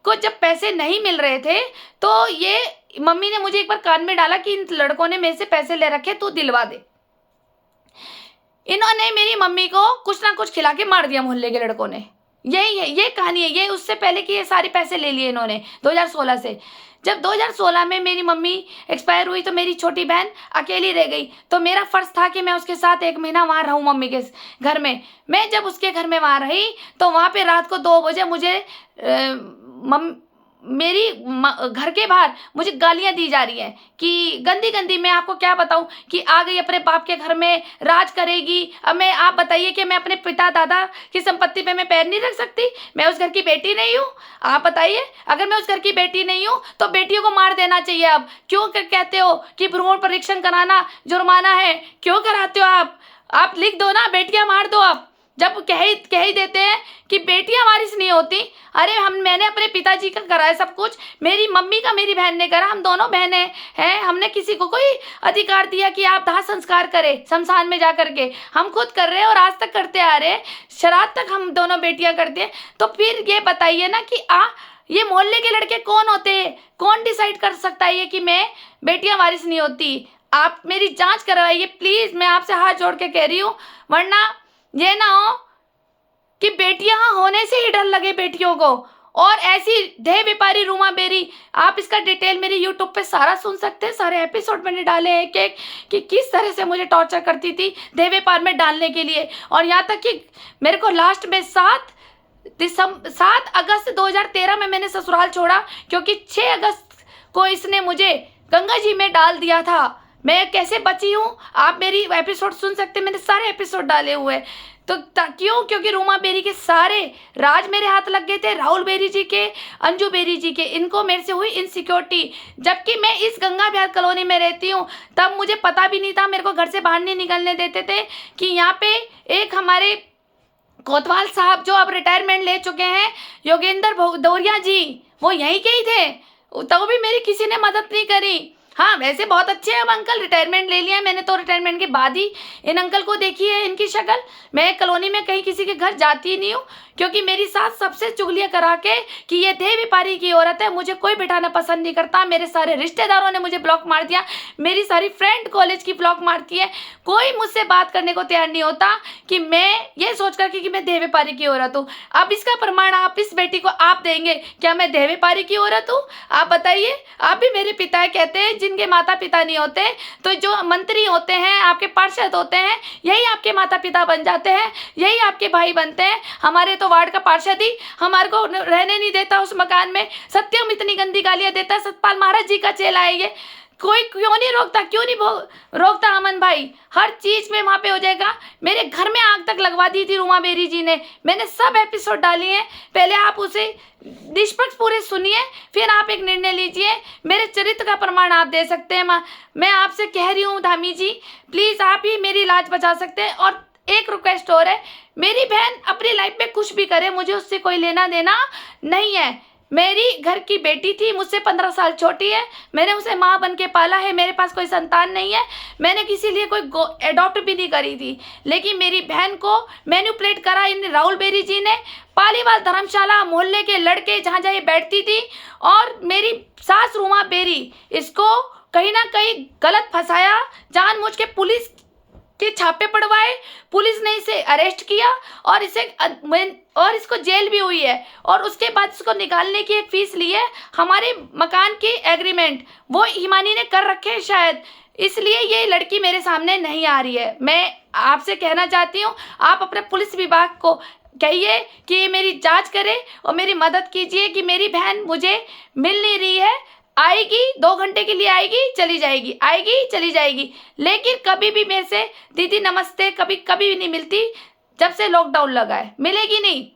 को जब पैसे नहीं मिल रहे थे तो ये मम्मी ने मुझे एक बार कान में डाला कि इन लड़कों ने मेरे से पैसे ले रखे, तू दिलवा दे। इन्होंने मेरी मम्मी को कुछ ना कुछ खिला के मार दिया मोहल्ले के लड़कों ने। यही है, ये कहानी है। ये उससे पहले कि ये सारे पैसे ले लिए इन्होंने 2016 से। जब 2016 में मेरी मम्मी एक्सपायर हुई तो मेरी छोटी बहन अकेली रह गई, तो मेरा फ़र्ज़ था कि मैं उसके साथ 1 महीना वहाँ रहूँ मम्मी के घर में। मैं जब उसके घर में वहाँ रही तो वहाँ पे रात को 2 बजे मुझे मेरी घर के बाहर मुझे गालियां दी जा रही हैं कि गंदी गंदी, मैं आपको क्या बताऊं कि आ गई अपने बाप के घर में राज करेगी। अब मैं, आप बताइए कि मैं अपने पिता दादा की संपत्ति पे मैं पैर नहीं रख सकती? मैं उस घर की बेटी नहीं हूँ? आप बताइए, अगर मैं उस घर की बेटी नहीं हूँ तो बेटियों को मार देना चाहिए। अब क्यों कहते हो कि भ्रूण परीक्षण कराना जुर्माना है? क्यों कराते हो आप लिख दो ना, बेटियां मार दो। आप जब कह ही देते हैं कि बेटियां वारिस नहीं होती। अरे मैंने अपने पिताजी का कराया सब कुछ, मेरी मम्मी का मेरी बहन ने करा, हम दोनों बहनें हैं। हमने किसी को कोई अधिकार दिया कि आप दाह संस्कार करें शमशान में जा करके? हम खुद कर रहे हैं और आज तक करते आ रहे हैं, श्राद्ध तक हम दोनों बेटियां करते हैं। तो फिर ये बताइए ना कि ये मोहल्ले के लड़के कौन होते हैं? कौन डिसाइड कर सकता है ये कि मैं बेटियां वारिस नहीं होती? आप मेरी जांच करवाइए प्लीज, मैं आपसे हाथ जोड़ के कह रही हूँ, वरना ये ना हो कि बेटियां होने से ही डर लगे बेटियों को। और ऐसी देह व्यापारी रूमा बेरी, आप इसका डिटेल मेरी यूट्यूब पे सारा सुन सकते हैं, सारे एपिसोड मैंने डाले हैं कि किस तरह से मुझे टॉर्चर करती थी देह व्यापार में डालने के लिए। और यहाँ तक कि मेरे को लास्ट में 7 अगस्त 2013 में मैंने ससुराल छोड़ा, क्योंकि 6 अगस्त को इसने मुझे गंगा जी में डाल दिया था। मैं कैसे बची हूँ आप मेरी एपिसोड सुन सकते हैं, मैंने सारे एपिसोड डाले हुए हैं। तो क्यों? क्योंकि रूमा बेरी के सारे राज मेरे हाथ लग गए थे, राहुल बेरी जी के, अंजू बेरी जी के। इनको मेरे से हुई इनसिक्योरिटी, जबकि मैं इस गंगा बिहार कॉलोनी में रहती हूँ। तब मुझे पता भी नहीं था, मेरे को घर से बाहर नहीं निकलने देते थे कि यहाँ पे एक हमारे कोतवाल साहब जो अब रिटायरमेंट ले चुके हैं, योगेंद्र भदौरिया जी, वो यहीं के ही थे। तो भी मेरी किसी ने मदद नहीं करी। हाँ, वैसे बहुत अच्छे हैं अब अंकल, रिटायरमेंट ले लिया है मैंने, तो रिटायरमेंट के बाद ही इन अंकल को देखी है इनकी शक्ल। मैं कॉलोनी में कहीं किसी के घर जाती ही नहीं हूँ, क्योंकि मेरी सास सबसे चुगलियाँ करा के कि ये देह व्यापारी की औरत है, मुझे कोई बिठाना पसंद नहीं करता। मेरे सारे रिश्तेदारों ने मुझे ब्लॉक मार दिया, मेरी सारी फ्रेंड कॉलेज की ब्लॉक मारती है। कोई मुझसे बात करने को तैयार नहीं होता कि मैं ये सोच करके कि मैं देह व्यापारी की औरत हूँ। अब इसका प्रमाण आप इस बेटी को आप देंगे, क्या मैं देह व्यापारी की औरत हूँ? आप बताइए। आप भी मेरे पिता कहते हैं, जिनके माता पिता नहीं होते तो जो मंत्री होते हैं, आपके पार्षद होते हैं, यही आपके माता पिता बन जाते हैं, यही आपके भाई बनते हैं। हमारे तो वार्ड का पार्षद ही हमारे को रहने नहीं देता उस मकान में, सत्यम इतनी गंदी गालियां देता है। सतपाल महाराज जी का चेला है ये। कोई क्यों नहीं रोकता? क्यों नहीं रोकता अमन भाई? हर चीज में वहां पे हो जाएगा। मेरे घर में आग तक लगवा दी थी रूमा बेरी जी ने, मैंने सब एपिसोड डाली हैं। पहले आप उसे निष्पक्ष पूरे सुनिए, फिर आप एक निर्णय लीजिए। मेरे चरित्र का प्रमाण आप दे सकते हैं। मैं आपसे कह रही हूँ धामी जी, प्लीज आप ही मेरी लाज बचा सकते हैं। और एक रिक्वेस्ट और है, मेरी बहन अपनी लाइफ में कुछ भी करे, मुझे उससे कोई लेना देना नहीं है। मेरी घर की बेटी थी, मुझसे 15 साल छोटी है, मैंने उसे माँ बन के पाला है। मेरे पास कोई संतान नहीं है, मैंने किसी लिए कोई एडॉप्ट भी नहीं करी थी। लेकिन मेरी बहन को मैनिपुलेट करा इन राहुल बेरी जी ने। पालीवाल धर्मशाला मोहल्ले के लड़के जहाँ जहाँ ये बैठती थी, और मेरी सास रूमा बेरी, इसको कहीं ना कहीं गलत फंसाया, जानबूझ के पुलिस के छापे पड़वाए, पुलिस ने इसे अरेस्ट किया और इसको जेल भी हुई है। और उसके बाद इसको निकालने की एक फीस ली है। हमारे मकान के एग्रीमेंट वो हिमानी ने कर रखे हैं शायद, इसलिए ये लड़की मेरे सामने नहीं आ रही है। मैं आपसे कहना चाहती हूँ, आप अपने पुलिस विभाग को कहिए कि ये मेरी जांच करे और मेरी मदद कीजिए कि मेरी बहन मुझे मिल नहीं रही है। आएगी 2 घंटे के लिए, आएगी चली जाएगी, आएगी चली जाएगी, लेकिन कभी भी मेरे से दीदी नमस्ते कभी भी नहीं मिलती। जब से लॉकडाउन लगा है मिलेगी नहीं,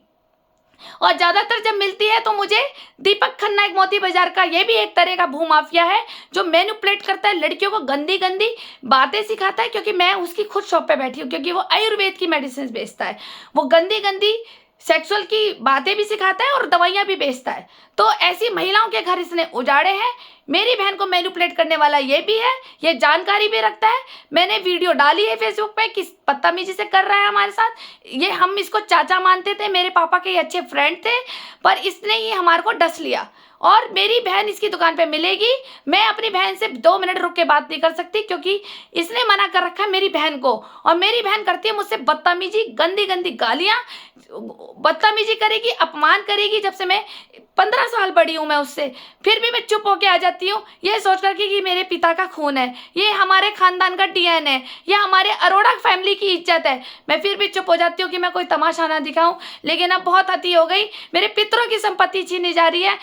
और ज़्यादातर जब मिलती है तो मुझे दीपक खन्ना एक मोती बाजार का, ये भी एक तरह का भूमाफिया है जो मैनिपुलेट करता है, लड़कियों को गंदी गंदी बातें सिखाता है। क्योंकि मैं उसकी खुद शॉप पे बैठी हूँ, क्योंकि वो आयुर्वेद की मेडिसिन बेचता है, वो गंदी गंदी सेक्सुअल की बातें भी सिखाता है और दवाइयाँ भी बेचता है। तो ऐसी महिलाओं के घर इसने उजाड़े हैं। मेरी बहन को मैनिपुलेट करने वाला ये भी है, ये जानकारी भी रखता है। मैंने वीडियो डाली है फेसबुक पे, किस बदतमीजी से कर रहा है हमारे साथ। ये हम इसको चाचा मानते थे, मेरे पापा के अच्छे फ्रेंड थे, पर इसने ही हमारे को डस लिया। और मेरी बहन इसकी दुकान पे मिलेगी। मैं अपनी बहन से 2 मिनट रुक के बात नहीं कर सकती, क्योंकि इसने मना कर रखा है मेरी बहन को। और मेरी बहन करती है मुझसे बदतमीजी, गंदी गंदी गालियाँ, बदतमीजी करेगी, अपमान करेगी। जब से मैं 15 साल बड़ी हूँ मैं उससे, फिर भी मैं चुप होके आ जाती हूँ, ये सोच करके कि मेरे पिता का खून है, ये हमारे खानदान का DNA है, ये हमारे अरोड़ा फैमिली की इज्जत है। मैं फिर भी चुप हो जाती हूँ कि मैं कोई तमाशा ना दिखाऊं। लेकिन अब बहुत अति हो गई, मेरे पितरों की संपत्ति छीनी जा रही है।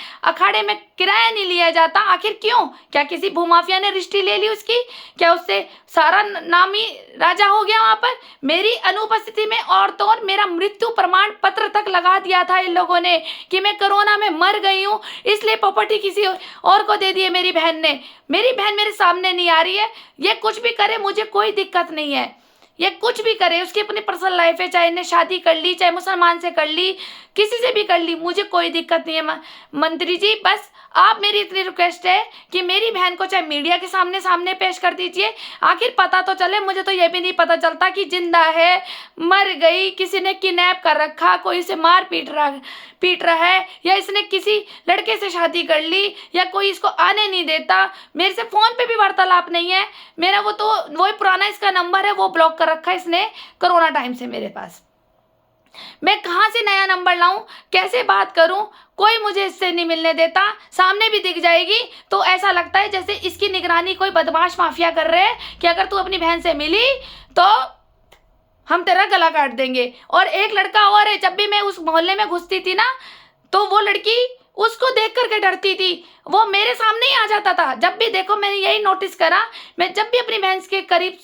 भाड़े में किराया नहीं लिया जाता, आखिर क्यों? क्या किसी भूमाफिया ने रिश्ती ले ली उसकी? क्या उससे सारा नामी राजा हो गया वहां पर? मेरी अनुपस्थिति में और तो और मेरा मृत्यु प्रमाण पत्र तक लगा दिया था इन लोगों ने कि मैं कोरोना में मर गई हूँ, इसलिए प्रॉपर्टी किसी और को दे दी है मेरी बहन ने। मेरी बहन मेरे सामने नहीं आ रही है, ये कुछ भी करे मुझे कोई दिक्कत नहीं है, ये कुछ भी करे, उसकी अपनी पर्सनल लाइफ है, चाहे इन्हें शादी कर ली, चाहे मुसलमान से कर ली, किसी से भी कर ली, मुझे कोई दिक्कत नहीं है। मंत्री जी बस आप मेरी इतनी रिक्वेस्ट है कि मेरी बहन को चाहे मीडिया के सामने पेश कर दीजिए, आखिर पता तो चले। मुझे तो ये भी नहीं पता चलता कि जिंदा है, मर गई, किसी ने किडनैप कर रखा, कोई इसे मार पीट रहा है, या इसने किसी लड़के से शादी कर ली, या कोई इसको आने नहीं देता। मेरे से फ़ोन पे भी वार्तालाप नहीं है, मेरा वो तो वही पुराना इसका नंबर है, वो ब्लॉक कर रखा है इसने कोरोना टाइम से मेरे पास। मैं कहाँ से नया नंबर लाऊं, कैसे बात करूं? कोई मुझे इससे नहीं मिलने देता। सामने भी दिख जाएगी तो ऐसा लगता है जैसे इसकी निगरानी कोई बदमाश माफिया कर रहे हैं कि अगर तू अपनी बहन से मिली तो हम तेरा गला काट देंगे। और एक लड़का और है, जब भी मैं उस मोहल्ले में घुसती थी ना तो वो लड़की उसको देख करके डरती थी, वो मेरे सामने ही आ जाता था। जब भी देखो मैंने यही नोटिस करा, मैं जब भी अपनी बहन के करीब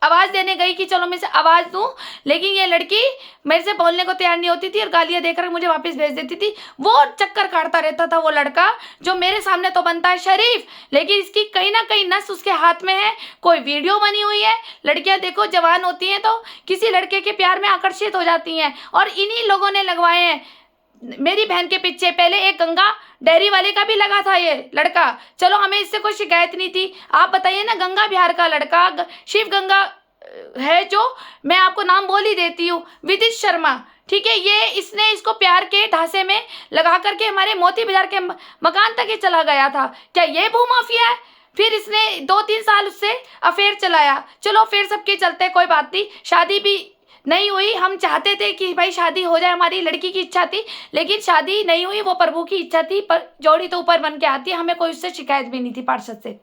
आवाज़ देने गई कि चलो मैं इसे आवाज़ दूं, लेकिन ये लड़की मेरे से बोलने को तैयार नहीं होती थी और गालियां देकर मुझे वापस भेज देती थी। वो चक्कर काटता रहता था वो लड़का, जो मेरे सामने तो बनता है शरीफ, लेकिन इसकी कहीं ना कहीं नस उसके हाथ में है। कोई वीडियो बनी हुई है, लड़कियां देखो जवान होती हैं तो किसी लड़के के प्यार में आकर्षित हो जाती हैं, और इन्हीं लोगों ने लगवाए हैं मेरी बहन के पीछे। पहले एक गंगा डेयरी वाले का भी लगा था ये लड़का, चलो हमें इससे कोई शिकायत नहीं थी। आप बताइए ना, गंगा बिहार का लड़का, शिव गंगा है, जो मैं आपको नाम बोल ही देती हूँ, विदित शर्मा, ठीक है, ये इसने इसको प्यार के ढांचे में लगा करके हमारे मोती बाजार के मकान तक ही चला गया था। क्या ये भूमाफिया है? फिर इसने 2-3 साल उससे अफेयर चलाया। चलो अफेयर सबके चलते, कोई बात नहीं, शादी भी नहीं हुई। हम चाहते थे कि भाई शादी हो जाए, हमारी लड़की की इच्छा थी, लेकिन शादी नहीं हुई, वो प्रभु की इच्छा थी, पर जोड़ी तो ऊपर बन के आती है, हमें कोई उससे शिकायत भी नहीं थी पार्षद से।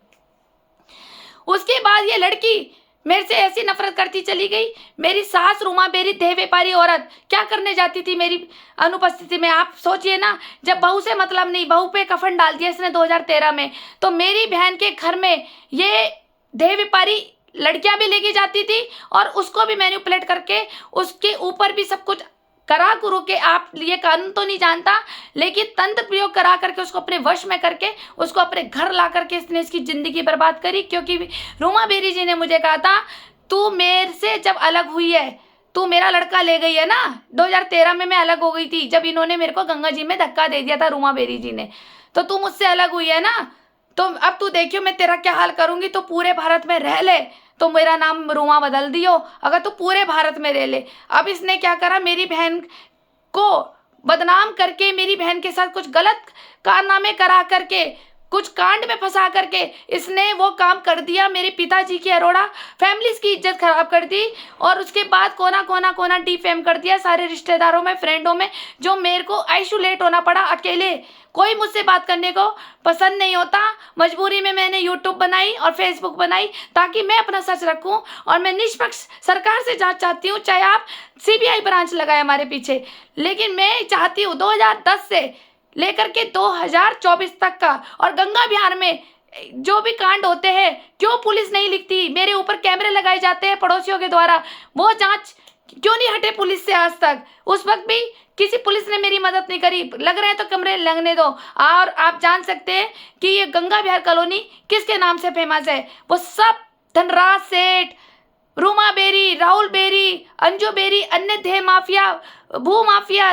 उसके बाद ये लड़की मेरे से ऐसी नफरत करती चली गई। मेरी सास रूमा बेरी देह व्यापारी औरत क्या करने जाती थी मेरी अनुपस्थिति में? आप सोचिए ना, जब बहू से मतलब नहीं, बहू पे कफन डाल दिया इसने 2013 में, तो मेरी बहन के घर में ये देह व्यापारी लड़कियां भी लेके जाती थी और उसको भी मैनिपुलेट करके उसके ऊपर भी सब कुछ करा करो के, आप ये कानून तो नहीं जानता, लेकिन तंत्र प्रयोग करा करके उसको अपने वश में करके उसको अपने घर ला करके इसने इसकी ज़िंदगी बर्बाद करी। क्योंकि रूमा बेरी जी ने मुझे कहा था, तू मेरे से जब अलग हुई है, तू मेरा लड़का ले गई है ना, 2013 में मैं अलग हो गई थी जब इन्होंने मेरे को गंगा जी में धक्का दे दिया था, रूमा बेरी जी ने, तो तू मुझसे अलग हुई है ना, तो अब तू देखियो मैं तेरा क्या हाल करूँगी, तो पूरे भारत में रह ले, तो मेरा नाम रूमा बदल दियो अगर तू पूरे भारत में रह ले। अब इसने क्या करा, मेरी बहन को बदनाम करके, मेरी बहन के साथ कुछ गलत कारनामे करा करके, कुछ कांड में फंसा करके इसने वो काम कर दिया। मेरे पिताजी की, अरोड़ा फैमिलीज की इज्जत खराब कर दी, और उसके बाद कोना डिफेम कर दिया सारे रिश्तेदारों में, फ्रेंडों में, जो मेरे को आइसोलेट होना पड़ा अकेले। कोई मुझसे बात करने को पसंद नहीं होता। मजबूरी में मैंने यूट्यूब बनाई और फेसबुक बनाई ताकि मैं अपना सच रखूं, और मैं निष्पक्ष सरकार से जांच चाहती हूं, चाहे आप सीबीआई ब्रांच लगाए हमारे पीछे, लेकिन मैं चाहती हूँ 2010 से लेकर के 2024 तक का, और गंगा बिहार में जो भी कांड होते हैं क्यों पुलिस नहीं लिखती, मेरे ऊपर कैमरे लगाए जाते हैं पड़ोसियों के द्वारा, वो जांच क्यों नहीं हटे पुलिस से आज तक? उस वक्त भी किसी पुलिस ने मेरी मदद नहीं करी। लग रहे हैं तो कमरे लगने दो। और आप जान सकते हैं कि ये गंगा बिहार कॉलोनी किसके नाम से फेमस है? वो सब धनराज सेठ, रूमा बेरी, राहुल बेरी, अंजू बेरी, अन्य देह माफिया, भू माफिया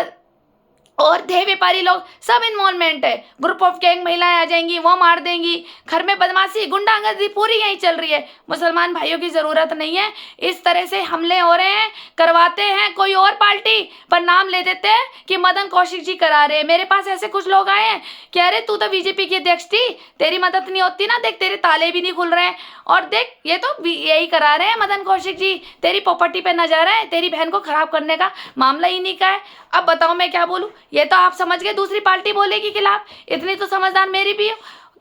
और देह व्यापारी लोग सब इन्वॉल्वमेंट है। ग्रुप ऑफ गैंग महिलाएं आ जाएंगी, वो मार देंगी, घर में बदमाशी, गुंडागर्दी पूरी यहीं चल रही है। मुसलमान भाइयों की ज़रूरत नहीं है। इस तरह से हमले हो रहे हैं, करवाते हैं कोई और पार्टी, पर नाम ले देते हैं कि मदन कौशिक जी करा रहे हैं। मेरे पास ऐसे कुछ लोग आए हैं कि अरे तू तो बीजेपी की अध्यक्ष थी, तेरी मदद नहीं होती ना, देख तेरे ताले भी नहीं खुल रहे हैं, और देख ये तो यही करा रहे हैं मदन कौशिक जी, तेरी प्रॉपर्टी पे नजर है, तेरी बहन को खराब करने का मामला ही नहीं का है। अब बताओ मैं क्या बोलूँ? ये तो आप समझ गए दूसरी पार्टी बोलेगी खिलाफ, इतनी तो समझदार मेरी भी हो।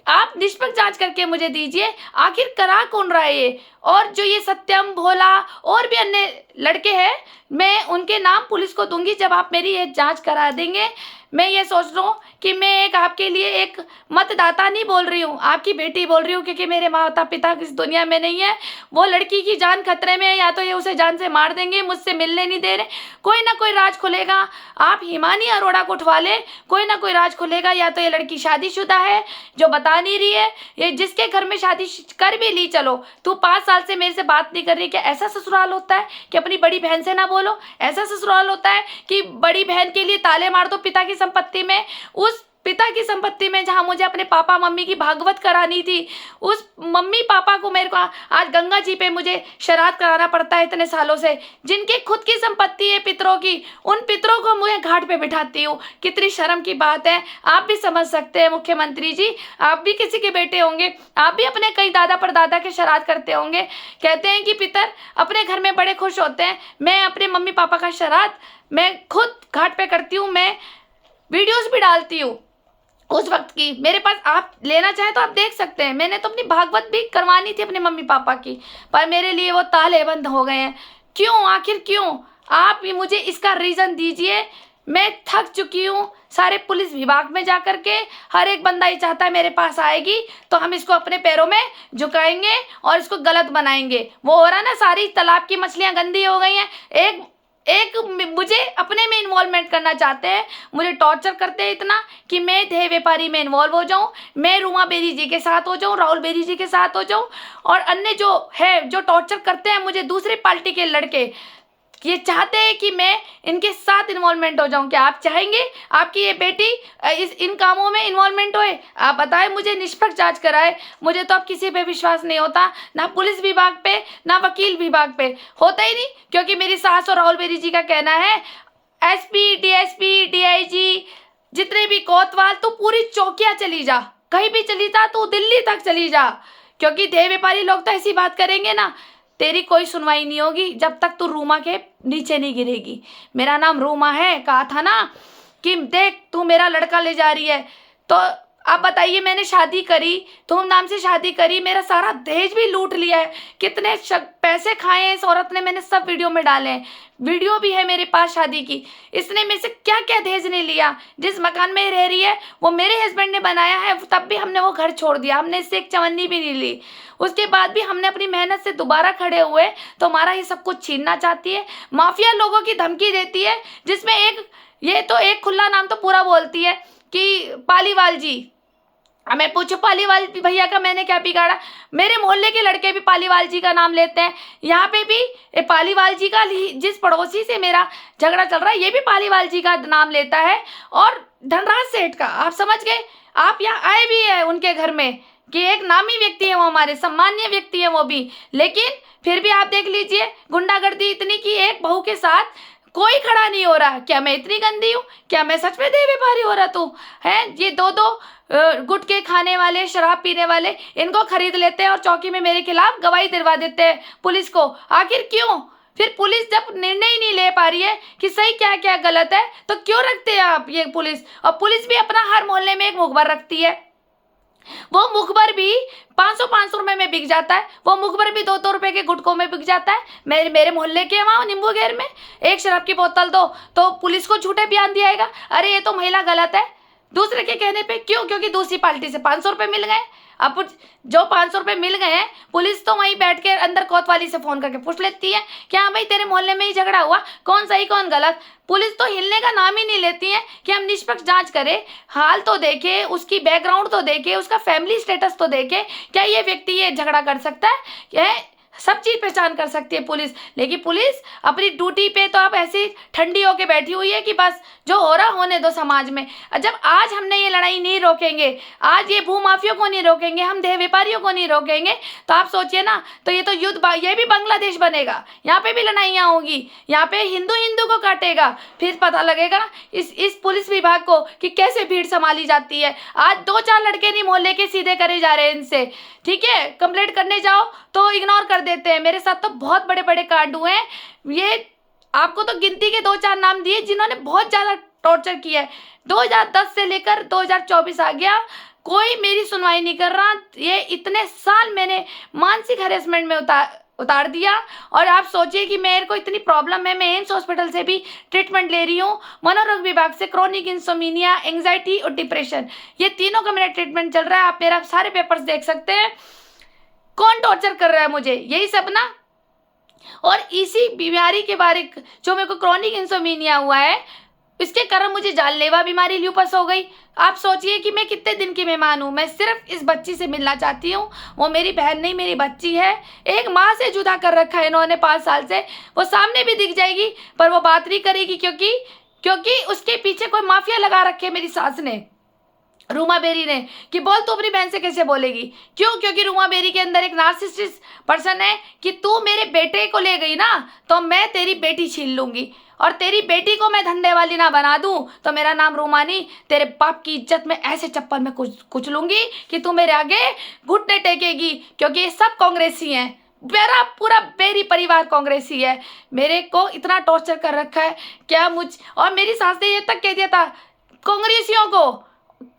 आप निष्पक्ष जांच करके मुझे दीजिए, आखिर करा कौन रहा है ये? और जो ये सत्यम, भोला और भी अन्य लड़के हैं मैं उनके नाम पुलिस को दूंगी जब आप मेरी ये जांच करा देंगे। मैं ये सोच रहा हूँ कि मैं एक आपके लिए एक मतदाता नहीं बोल रही हूँ, आपकी बेटी बोल रही हूँ, क्योंकि मेरे माता पिता इस दुनिया में नहीं है। वो लड़की की जान खतरे में है, या तो ये उसे जान से मार देंगे, मुझसे मिलने नहीं दे रहे। कोई ना कोई राज खुलेगा, आप हिमानी अरोड़ा को उठवा ले, कोई ना कोई राज खुलेगा। या तो ये लड़की शादीशुदा है जो बता नहीं रही है, ये जिसके घर में शादी कर भी ली, चलो तू 5 साल से मेरे से बात नहीं कर रही, क्या ऐसा ससुराल होता है कि अपनी बड़ी बहन से ना बोलो? ऐसा ससुराल होता है कि बड़ी बहन के लिए ताले मार दो पिता की संपत्ति में, उस पिता की संपत्ति में जहां मुझे अपने पापा मम्मी की भागवत करानी थी, उस मम्मी पापा को मेरे को आज गंगा जी पे मुझे श्राद्ध कराना पड़ता है इतने सालों से, जिनकी खुद की संपत्ति है पितरों की, उन पितरों को मुझे घाट पे बिठाती हूँ। कितनी शर्म की बात है। आप भी समझ सकते हैं मुख्यमंत्री जी, आप भी किसी के बेटे होंगे, आप भी अपने कई दादा परदादा के श्राद्ध करते होंगे। कहते हैं कि पितर अपने घर में बड़े खुश होते हैं, मैं अपने मम्मी पापा का श्राद्ध मैं खुद घाट पे करती हूँ, मैं वीडियोस भी डालती हूँ उस वक्त की। मेरे पास आप लेना चाहें तो आप देख सकते हैं। मैंने तो अपनी भागवत भी करवानी थी अपने मम्मी पापा की, पर मेरे लिए वो ताले बंद हो गए हैं। क्यों, आखिर क्यों? आप ही मुझे इसका रीज़न दीजिए। मैं थक चुकी हूँ सारे पुलिस विभाग में जा कर के। हर एक बंदा ये चाहता है मेरे पास आएगी तो हम इसको अपने पैरों में झुकाएंगे और इसको गलत बनाएंगे। वो हो रहा ना, सारी तालाब की मछलियाँ गंदी हो गई हैं। एक मुझे अपने में इन्वॉल्वमेंट करना चाहते हैं, मुझे टॉर्चर करते हैं इतना कि मैं देह व्यापारी में इन्वॉल्व हो जाऊं, मैं रूमा बेरी जी के साथ हो जाऊं, राहुल बेरी जी के साथ हो जाऊं, और अन्य जो है जो टॉर्चर करते हैं मुझे दूसरे पार्टी के लड़के, ये चाहते हैं कि मैं इनके साथ इन्वॉल्वमेंट हो जाऊं। क्या आप चाहेंगे आपकी ये बेटी इन कामों में इन्वॉल्वमेंट होए? आप बताएं, मुझे निष्पक्ष जांच कराए। मुझे तो अब किसी पे विश्वास नहीं होता, ना पुलिस विभाग पे ना वकील विभाग पे, होता ही नहीं। क्योंकि मेरी सास और राहुल बेरी जी का कहना है, एसपी डीएसपी डीआईजी जितने भी कोतवाल, तो पूरी चौकियाँ चली जा, कहीं भी चली जा, तो दिल्ली तक चली जा, क्योंकि देह व्यापारी लोग तो ऐसी बात करेंगे ना, तेरी कोई सुनवाई नहीं होगी जब तक तू रूमा के नीचे नहीं गिरेगी। मेरा नाम रूमा है, कहा था ना कि देख तू मेरा लड़का ले जा रही है। तो आप बताइए, मैंने शादी करी, धूमधाम से शादी करी, मेरा सारा दहेज भी लूट लिया है, कितने पैसे खाए हैं इस औरत ने, मैंने सब वीडियो में डाले हैं, वीडियो भी है मेरे पास शादी की। इसने मेरे से क्या क्या दहेज नहीं लिया। जिस मकान में रह रही है वो मेरे हस्बैंड ने बनाया है, तब भी हमने वो घर छोड़ दिया, हमने इससे एक चवन्नी भी नहीं ली। उसके बाद भी हमने अपनी मेहनत से दोबारा खड़े हुए, तो हमारा ये सब कुछ छीनना चाहती है। माफिया लोगों की धमकी देती है, जिसमें एक खुला नाम तो पूरा बोलती है कि पालीवाल जी। मैं पूछू पालीवाल भैया का मैंने क्या बिगाड़ा? मेरे मोहल्ले के लड़के भी पालीवाल जी का नाम लेते हैं। यहाँ पे भी पालीवाल जी का, जिस पड़ोसी से मेरा झगड़ा चल रहा है, ये भी पालीवाल जी का नाम लेता है, और धनराज सेठ का। आप समझ गए? आप यहाँ आए भी है उनके घर में कि एक नामी व्यक्ति है वो, हमारे सम्मानीय व्यक्ति है वो भी, लेकिन फिर भी आप देख लीजिए गुंडागर्दी इतनी कि एक बहू के साथ कोई खड़ा नहीं हो रहा। क्या मैं इतनी गंदी हूँ? क्या मैं सच में देह व्यापारी हो रहा तू है? ये दो गुटखे खाने वाले, शराब पीने वाले, इनको खरीद लेते हैं और चौकी में मेरे खिलाफ गवाही दिलवा देते हैं पुलिस को। आखिर क्यों? फिर पुलिस जब निर्णय ही नहीं ले पा रही है कि सही क्या क्या गलत है, तो क्यों रखते हैं आप ये पुलिस? और पुलिस भी अपना हर मोहल्ले में एक मुखबर रखती है, वो मुखबर भी 500 रुपए में बिक जाता है, वो मुखबर भी 2-2 रुपए के गुटकों में बिक जाता है। मेरे मोहल्ले के वहाँ नींबू घेर में एक शराब की बोतल दो तो पुलिस को झूठे बयान दिया जाएगा, अरे ये तो महिला गलत है, दूसरे के कहने पे। क्यों? क्योंकि दूसरी पार्टी से 500 रुपए मिल गए। अब जो 500 रुपए मिल गए हैं, पुलिस तो वहीं बैठ के अंदर कोतवाली से फोन करके पूछ लेती है कि हाँ भाई तेरे मोहल्ले में ही झगड़ा हुआ, कौन सही कौन गलत। पुलिस तो हिलने का नाम ही नहीं लेती है कि हम निष्पक्ष जांच करें, हाल तो देखे, उसकी बैकग्राउंड तो देखे, उसका फैमिली स्टेटस तो देखे, क्या ये व्यक्ति ये झगड़ा कर सकता है, क्या सब चीज़ पहचान कर सकती है पुलिस। लेकिन पुलिस अपनी ड्यूटी पे तो अब ऐसी ठंडी होके बैठी हुई है कि बस जो हो रहा होने दो समाज में। जब आज हमने ये लड़ाई नहीं रोकेंगे, आज ये भूमाफियों को नहीं रोकेंगे, हम देह व्यापारियों को नहीं रोकेंगे, तो आप सोचिए ना, तो ये तो युद्ध, ये भी बांग्लादेश बनेगा, यहाँ पे भी लड़ाइयाँ होंगी, यहाँ पे हिंदू हिंदू को काटेगा। फिर पता लगेगा इस पुलिस विभाग को कि कैसे भीड़ संभाली जाती है। आज 2-4 लड़के नहीं मोहल्ले के सीधे करे जा रहे हैं इनसे, ठीक है। कंप्लेंट करने जाओ तो इग्नोर कर देते हैं। मेरे साथ तो बहुत बड़े बड़े कांड हुए हैं, ये आपको तो गिनती के 2-4 नाम दिए जिन्होंने बहुत ज़्यादा टॉर्चर किया है। 2010 से लेकर 2024 आ गया, कोई मेरी सुनवाई नहीं कर रहा। ये इतने साल मैंने मानसिक हरेसमेंट में उतार दिया। और आप सोचिए कि मेरे को इतनी प्रॉब्लम है, मैं एम्स हॉस्पिटल से भी ट्रीटमेंट ले रही हूँ, मनोरोग विभाग से, क्रोनिक इंसोमिनिया, एंग्जाइटी और डिप्रेशन, ये तीनों का मेरा ट्रीटमेंट चल रहा है। आप मेरा सारे पेपर्स देख सकते हैं। कौन टॉर्चर कर रहा है मुझे, यही सब ना। और इसी बीमारी के बारे, जो मेरे को क्रोनिक इंसोमिनिया हुआ है, इसके कारण मुझे जानलेवा बीमारी ल्यूपस हो गई। आप सोचिए कि मैं कितने दिन की मेहमान हूँ। मैं सिर्फ इस बच्ची से मिलना चाहती हूँ, वो मेरी बहन नहीं, मेरी बच्ची है। एक माँ से जुदा कर रखा है इन्होंने 5 साल से। वो सामने भी दिख जाएगी पर वो बात नहीं करेगी, क्योंकि उसके पीछे कोई माफिया लगा रखे है मेरी सास ने, रूमा बेरी ने, कि बोल तू अपनी बहन से कैसे बोलेगी। क्यों? क्योंकि रूमा बेरी के अंदर एक नार्सिसिस्ट पर्सन है कि तू मेरे बेटे को ले गई ना तो मैं तेरी बेटी छीन लूंगी, और तेरी बेटी को मैं धंधे वाली ना बना दूं तो मेरा नाम रूमा नहीं, तेरे बाप की इज्जत में ऐसे चप्पल में कुचलूंगी कि तू मेरे आगे घुटने टेकेगी। क्योंकि ये सब कांग्रेसी हैं, मेरा पूरा बेरी परिवार कांग्रेसी है। मेरे को इतना टॉर्चर कर रखा है क्या और मेरी सास ने ये तक कह दिया था कांग्रेसियों को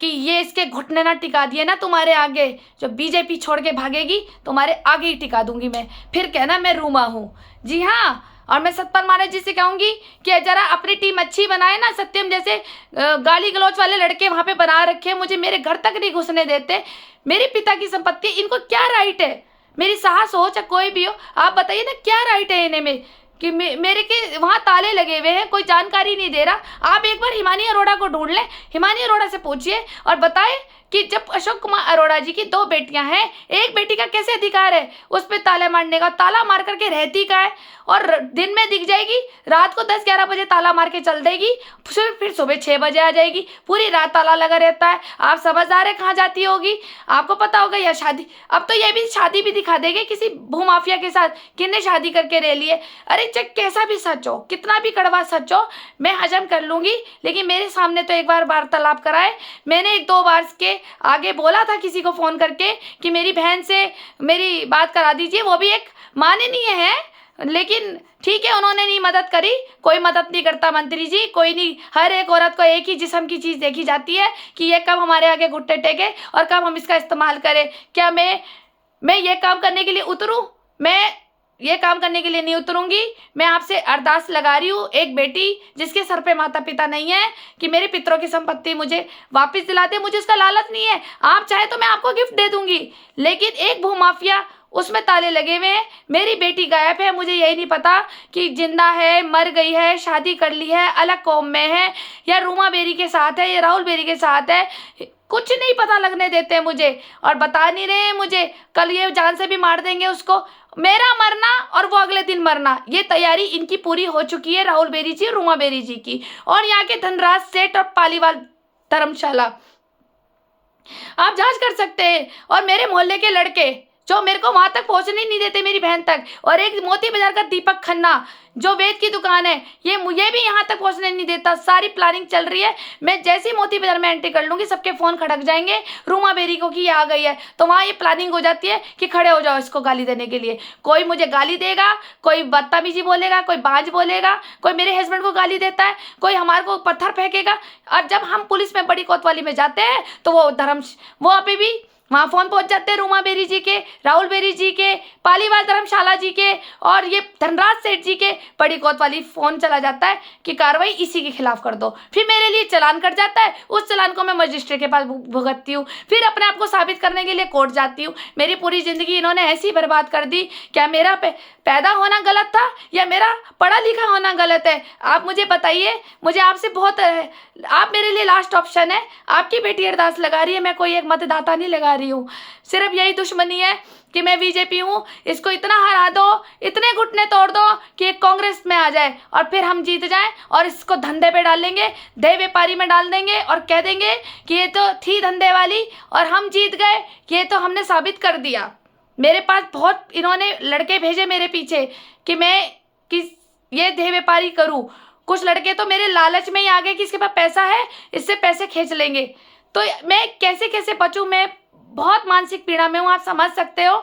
कि ये इसके घुटने ना टिका दिए ना तुम्हारे आगे, जो बीजेपी छोड़ के भागेगी तुम्हारे आगे ही टिका दूंगी मैं, फिर कहना मैं रूमा हूँ। जी हाँ, और मैं सतपाल महाराज जी से कहूंगी कि जरा अपनी टीम अच्छी बनाए ना। सत्यम जैसे गाली गलौच वाले लड़के वहां पे बना रखे, मुझे मेरे घर तक नहीं घुसने देते। मेरे पिता की संपत्ति, इनको क्या राइट है? मेरी सास हो चाहे कोई भी हो, आप बताइए ना क्या राइट है इन्हें में कि मेरे के वहाँ ताले लगे हुए हैं, कोई जानकारी नहीं दे रहा। आप एक बार हिमानी अरोड़ा को ढूंढ लें, हिमानी अरोड़ा से पूछिए और बताएं कि जब अशोक कुमार अरोड़ा जी की 2 बेटियां हैं, एक बेटी का कैसे अधिकार है उस पर ताला मारने का? ताला मार करके रहती का है, और दिन में दिख जाएगी, रात को 10-11 बजे ताला मार के चल देगी, फिर सुबह 6 बजे आ जाएगी, पूरी रात ताला लगा रहता है। आप समझदार है कहाँ जाती होगी? आपको पता होगा या शादी, अब तो ये भी शादी भी दिखा देंगे किसी भूमाफिया के साथ, किन्ने शादी करके रह लिए। अरे चाहे कैसा भी सच हो, कितना भी कड़वा सच हो, मैं हजम कर लूंगी, लेकिन मेरे सामने तो एक बार वार्तालाप कराए। मैंने 1-2 बार के आगे बोला था किसी को फोन करके कि मेरी बहन से मेरी बात करा दीजिए, वो भी एक माननीय है, लेकिन ठीक है उन्होंने नहीं मदद करी। कोई मदद नहीं करता मंत्री जी, कोई नहीं। हर एक औरत को एक ही जिस्म की चीज़ देखी जाती है कि ये कब हमारे आगे घुटने टेके और कब हम इसका इस्तेमाल करें। क्या मैं ये काम करने के लिए उतरूं? मैं ये काम करने के लिए नहीं उतरूंगी। मैं आपसे अरदास लगा रही हूँ, एक बेटी जिसके सर पे माता पिता नहीं है, कि मेरे पितरों की संपत्ति मुझे वापस दिला दे। मुझे उसका लालच नहीं है, आप चाहे तो मैं आपको गिफ्ट दे दूंगी, लेकिन एक भूमाफिया उसमें ताले लगे हुए हैं। मेरी बेटी गायब है, मुझे यही नहीं पता कि जिंदा है, मर गई है, शादी कर ली है, अलग कौम में है, या रूमा बेरी के साथ है, या राहुल बेरी के साथ है, कुछ नहीं पता लगने देते मुझे, और बता नहीं रहे हैं मुझे। कल ये जान से भी मार देंगे उसको, मेरा मरना और वो अगले दिन मरना, ये तैयारी इनकी पूरी हो चुकी है, राहुल बेरी जी, रूमा बेरी जी की, और यहाँ के धनराज सेठ और पालीवाल धर्मशाला। आप जांच कर सकते हैं। और मेरे मोहल्ले के लड़के जो मेरे को वहां तक पहुंचने नहीं देते, मेरी बहन तक, और एक मोती बाजार का दीपक खन्ना जो वेद की दुकान है, ये मुझे भी यहाँ तक पहुंचने नहीं देता। सारी प्लानिंग चल रही है। मैं जैसे ही मोती बाजार में एंट्री कर लूंगी, सबके फोन खड़क जाएंगे रूमा बेरी को कि ये आ गई है, तो वहाँ ये प्लानिंग हो जाती है कि खड़े हो जाओ इसको गाली देने के लिए। कोई मुझे गाली देगा, कोई बदतमीजी बोलेगा, कोई बाज बोलेगा, कोई मेरे हस्बैंड को गाली देता है, कोई हमारे को पत्थर फेंकेगा। और जब हम पुलिस में बड़ी कोतवाली में जाते हैं तो वो अभी भी वहाँ फोन पहुंच जाते हैं रूमा बेरी जी के, राहुल बेरी जी के, पालीवाल धर्मशाला जी के, और ये धनराज सेठ जी के बड़ी कोतवाली फोन चला जाता है कि कार्रवाई इसी के खिलाफ कर दो। फिर मेरे लिए चालान कट जाता है, उस चालान को मैं मजिस्ट्रेट के पास भुगतती हूँ, फिर अपने आप को साबित करने के लिए कोर्ट जाती हूँ। मेरी पूरी जिंदगी इन्होंने ऐसी बर्बाद कर दी। क्या मेरा पैदा होना गलत था या मेरा पढ़ा लिखा होना गलत है? आप मुझे बताइए। मुझे आपसे बहुत, आप मेरे लिए लास्ट ऑप्शन है। आपकी बेटी अरदास लगा रही है, मैं कोई एक मतदाता नहीं लगा रही हूँ। सिर्फ यही दुश्मनी है कि मैं बीजेपी हूँ, इसको इतना हरा दो, इतने घुटने तोड़ दो कि एक कांग्रेस में आ जाए और फिर हम जीत जाएं, और इसको धंधे पे डाल लेंगे, देह व्यापारी में डाल देंगे और कह देंगे कि ये तो थी धंधे वाली और हम जीत गए, ये तो हमने साबित कर दिया। मेरे पास बहुत इन्होंने लड़के भेजे मेरे पीछे कि मैं ये देह व्यापारी करूँ। कुछ लड़के तो मेरे लालच में ही आ गए कि इसके पास पैसा है, इससे पैसे खींच लेंगे। तो मैं कैसे कैसे बचूं? मैं बहुत मानसिक पीड़ा में हूँ। आप समझ सकते हो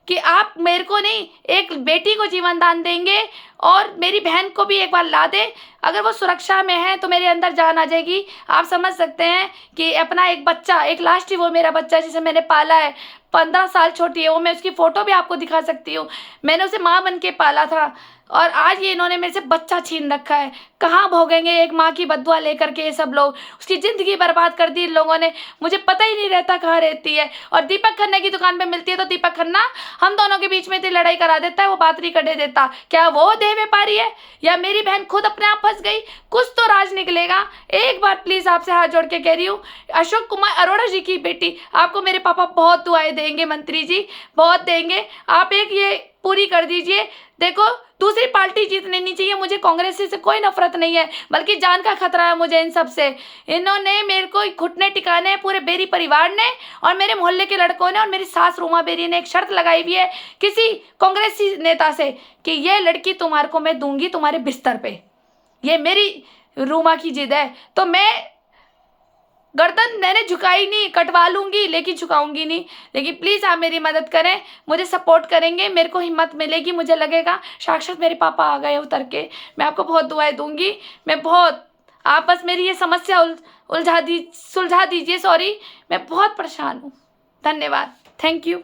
कि आप मेरे को नहीं, एक बेटी को जीवन दान देंगे और मेरी बहन को भी एक बार ला दे, अगर वो सुरक्षा में है तो मेरे अंदर जान आ जाएगी। आप समझ सकते हैं कि अपना एक बच्चा, एक लास्ट ही वो मेरा बच्चा जिसे मैंने पाला है, 15 साल छोटी है वो, मैं उसकी फ़ोटो भी आपको दिखा सकती हूँ। मैंने उसे माँ बन के पाला था और आज ये इन्होंने मेरे से बच्चा छीन रखा है। कहाँ भोगेंगे एक माँ की बदुआ लेकर के ये सब लोग। उसकी ज़िंदगी बर्बाद कर दी इन लोगों ने, मुझे पता ही नहीं रहता कहाँ रहती है। और दीपक खन्ना की दुकान पे मिलती है तो दीपक खन्ना हम दोनों के बीच में इतनी लड़ाई करा देता है, वो बात नहीं करने देता। क्या वो देह व्यापारी है या मेरी बहन खुद अपने आप फंस गई? कुछ तो राज निकलेगा। एक बार प्लीज़ आपसे हाथ जोड़ के कह रही हूँ, अशोक कुमार अरोड़ा जी की बेटी, आपको मेरे पापा बहुत दुआएं देंगे, मंत्री जी बहुत देंगे। आप एक ये पूरी कर दीजिए। देखो दूसरी पार्टी जीतनी नहीं चाहिए, मुझे कांग्रेस से कोई नफरत नहीं है, बल्कि जान का खतरा है मुझे इन सब से। इन्होंने मेरे को घुटने टिकाने हैं, पूरे बेरी परिवार ने और मेरे मोहल्ले के लड़कों ने और मेरी सास रूमा बेरी ने एक शर्त लगाई हुई है किसी कांग्रेसी नेता से कि ये लड़की तुम्हारे को मैं दूंगी तुम्हारे बिस्तर पे। ये मेरी रूमा की जिद है, तो मैं गर्दन मैंने झुकाई नहीं, कटवा लूंगी लेकिन झुकाऊंगी नहीं। लेकिन प्लीज़ आप मेरी मदद करें, मुझे सपोर्ट करेंगे, मेरे को हिम्मत मिलेगी, मुझे लगेगा साक्षात मेरे पापा आ गए उतर के। मैं आपको बहुत दुआएं दूंगी, मैं बहुत, आप बस मेरी ये समस्या सुलझा दीजिए। सॉरी, मैं बहुत परेशान हूँ। धन्यवाद, थैंक यू।